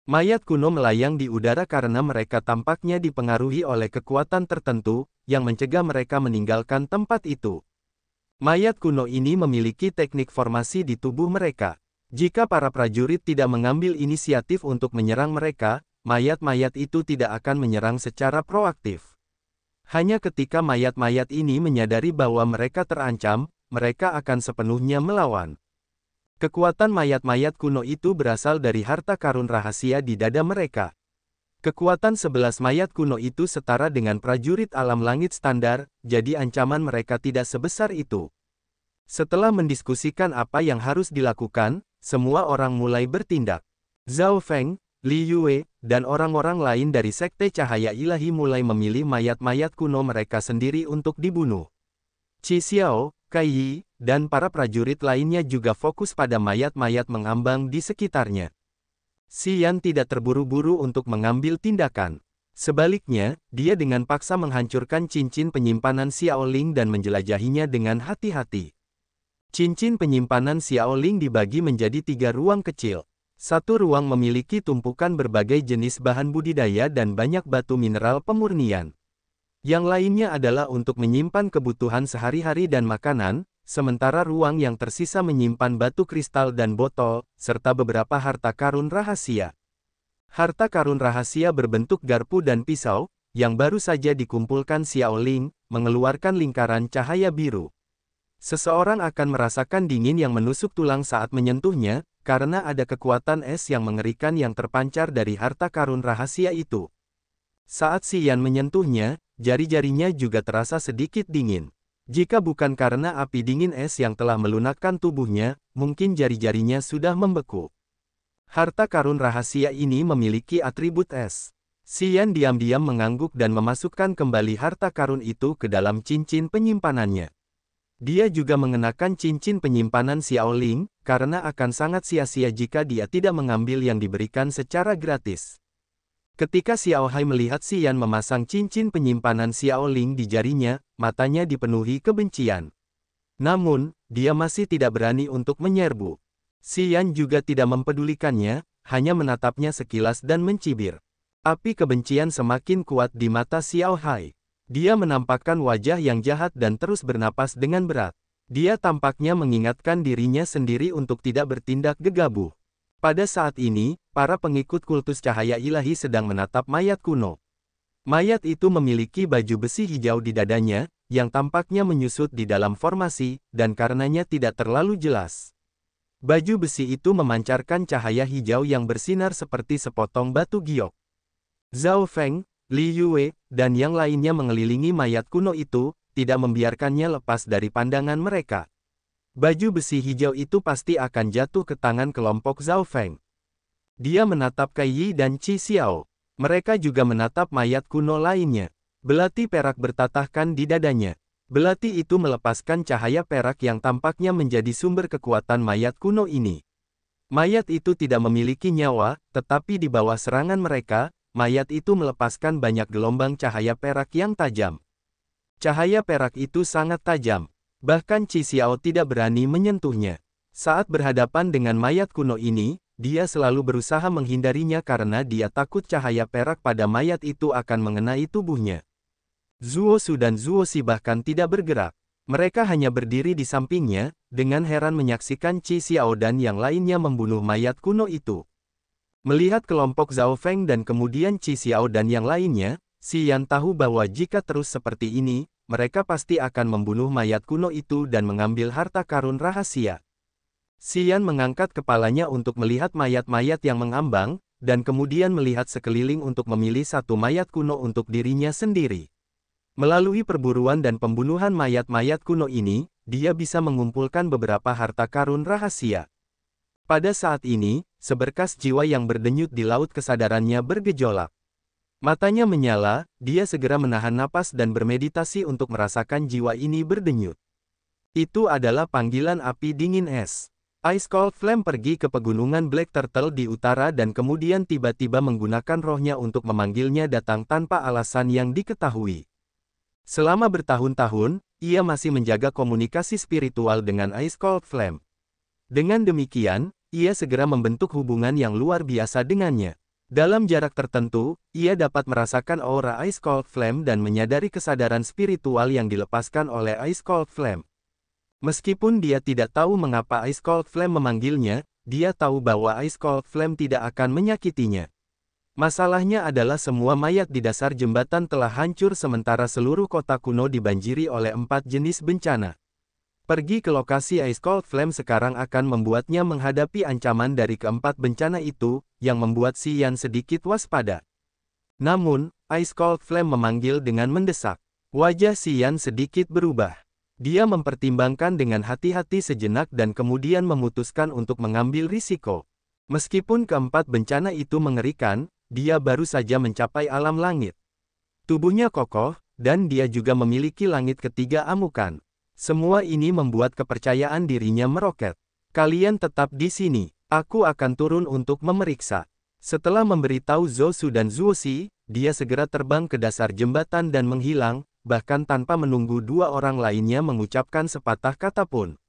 Mayat kuno melayang di udara karena mereka tampaknya dipengaruhi oleh kekuatan tertentu, yang mencegah mereka meninggalkan tempat itu. Mayat kuno ini memiliki teknik formasi di tubuh mereka. Jika para prajurit tidak mengambil inisiatif untuk menyerang mereka, mayat-mayat itu tidak akan menyerang secara proaktif. Hanya ketika mayat-mayat ini menyadari bahwa mereka terancam, mereka akan sepenuhnya melawan. Kekuatan mayat-mayat kuno itu berasal dari harta karun rahasia di dada mereka. Kekuatan 11 mayat kuno itu setara dengan prajurit alam langit standar, jadi ancaman mereka tidak sebesar itu. Setelah mendiskusikan apa yang harus dilakukan, semua orang mulai bertindak. Zhao Feng, Li Yue, dan orang-orang lain dari Sekte Cahaya Ilahi mulai memilih mayat-mayat kuno mereka sendiri untuk dibunuh. Qi Xiao, Kai Yi, dan para prajurit lainnya juga fokus pada mayat-mayat mengambang di sekitarnya. Xian tidak terburu-buru untuk mengambil tindakan. Sebaliknya, dia dengan paksa menghancurkan cincin penyimpanan Xiaoling dan menjelajahinya dengan hati-hati. Cincin penyimpanan Xiaoling dibagi menjadi 3 ruang kecil. Satu ruang memiliki tumpukan berbagai jenis bahan budidaya dan banyak batu mineral pemurnian. Yang lainnya adalah untuk menyimpan kebutuhan sehari-hari dan makanan, sementara ruang yang tersisa menyimpan batu kristal dan botol, serta beberapa harta karun rahasia. Harta karun rahasia berbentuk garpu dan pisau, yang baru saja dikumpulkan Xiaoling, mengeluarkan lingkaran cahaya biru. Seseorang akan merasakan dingin yang menusuk tulang saat menyentuhnya, karena ada kekuatan es yang mengerikan yang terpancar dari harta karun rahasia itu. Saat Xian menyentuhnya, jari-jarinya juga terasa sedikit dingin. Jika bukan karena api dingin es yang telah melunakkan tubuhnya, mungkin jari-jarinya sudah membeku. Harta karun rahasia ini memiliki atribut es. Xian diam-diam mengangguk dan memasukkan kembali harta karun itu ke dalam cincin penyimpanannya. Dia juga mengenakan cincin penyimpanan Xiaoling, karena akan sangat sia-sia jika dia tidak mengambil yang diberikan secara gratis. Ketika Xiao Hai melihat Xian memasang cincin penyimpanan Xiaoling di jarinya, matanya dipenuhi kebencian. Namun, dia masih tidak berani untuk menyerbu. Xian juga tidak mempedulikannya, hanya menatapnya sekilas dan mencibir. Api kebencian semakin kuat di mata Xiao Hai. Dia menampakkan wajah yang jahat dan terus bernapas dengan berat. Dia tampaknya mengingatkan dirinya sendiri untuk tidak bertindak gegabah. Pada saat ini, para pengikut kultus cahaya ilahi sedang menatap mayat kuno. Mayat itu memiliki baju besi hijau di dadanya, yang tampaknya menyusut di dalam formasi, dan karenanya tidak terlalu jelas. Baju besi itu memancarkan cahaya hijau yang bersinar seperti sepotong batu giok. Zhao Feng, Li Yue, dan yang lainnya mengelilingi mayat kuno itu, tidak membiarkannya lepas dari pandangan mereka. Baju besi hijau itu pasti akan jatuh ke tangan kelompok Zhao Feng. Dia menatap Kai Yi dan Qi Xiao. Mereka juga menatap mayat kuno lainnya. Belati perak bertatahkan di dadanya. Belati itu melepaskan cahaya perak yang tampaknya menjadi sumber kekuatan mayat kuno ini. Mayat itu tidak memiliki nyawa, tetapi di bawah serangan mereka, mayat itu melepaskan banyak gelombang cahaya perak yang tajam. Cahaya perak itu sangat tajam. Bahkan Qi Xiao tidak berani menyentuhnya. Saat berhadapan dengan mayat kuno ini, dia selalu berusaha menghindarinya karena dia takut cahaya perak pada mayat itu akan mengenai tubuhnya. Zuo Su dan Zuo Si bahkan tidak bergerak. Mereka hanya berdiri di sampingnya, dengan heran menyaksikan Qi Xiao dan yang lainnya membunuh mayat kuno itu. Melihat kelompok Zhao Feng dan kemudian Qi Xiao dan yang lainnya, Xian tahu bahwa jika terus seperti ini, mereka pasti akan membunuh mayat kuno itu dan mengambil harta karun rahasia. Xian mengangkat kepalanya untuk melihat mayat-mayat yang mengambang, dan kemudian melihat sekeliling untuk memilih satu mayat kuno untuk dirinya sendiri. Melalui perburuan dan pembunuhan mayat-mayat kuno ini, dia bisa mengumpulkan beberapa harta karun rahasia. Pada saat ini, seberkas jiwa yang berdenyut di laut kesadarannya bergejolak. Matanya menyala, dia segera menahan napas dan bermeditasi untuk merasakan jiwa ini berdenyut. Itu adalah panggilan api dingin es. Ice Cold Flame pergi ke pegunungan Black Turtle di utara dan kemudian tiba-tiba menggunakan rohnya untuk memanggilnya datang tanpa alasan yang diketahui. Selama bertahun-tahun, ia masih menjaga komunikasi spiritual dengan Ice Cold Flame. Dengan demikian, ia segera membentuk hubungan yang luar biasa dengannya. Dalam jarak tertentu, ia dapat merasakan aura Ice Cold Flame dan menyadari kesadaran spiritual yang dilepaskan oleh Ice Cold Flame. Meskipun dia tidak tahu mengapa Ice Cold Flame memanggilnya, dia tahu bahwa Ice Cold Flame tidak akan menyakitinya. Masalahnya adalah semua mayat di dasar jembatan telah hancur sementara seluruh kota kuno dibanjiri oleh 4 jenis bencana. Pergi ke lokasi Ice Cold Flame sekarang akan membuatnya menghadapi ancaman dari keempat bencana itu, yang membuat Xian sedikit waspada. Namun, Ice Cold Flame memanggil dengan mendesak. Wajah Xian sedikit berubah. Dia mempertimbangkan dengan hati-hati sejenak dan kemudian memutuskan untuk mengambil risiko. Meskipun keempat bencana itu mengerikan, dia baru saja mencapai alam langit. Tubuhnya kokoh, dan dia juga memiliki langit ketiga amukan. Semua ini membuat kepercayaan dirinya meroket. Kalian tetap di sini, aku akan turun untuk memeriksa. Setelah memberitahu Zhou Su dan Zuo Si, dia segera terbang ke dasar jembatan dan menghilang, bahkan tanpa menunggu dua orang lainnya mengucapkan sepatah kata pun.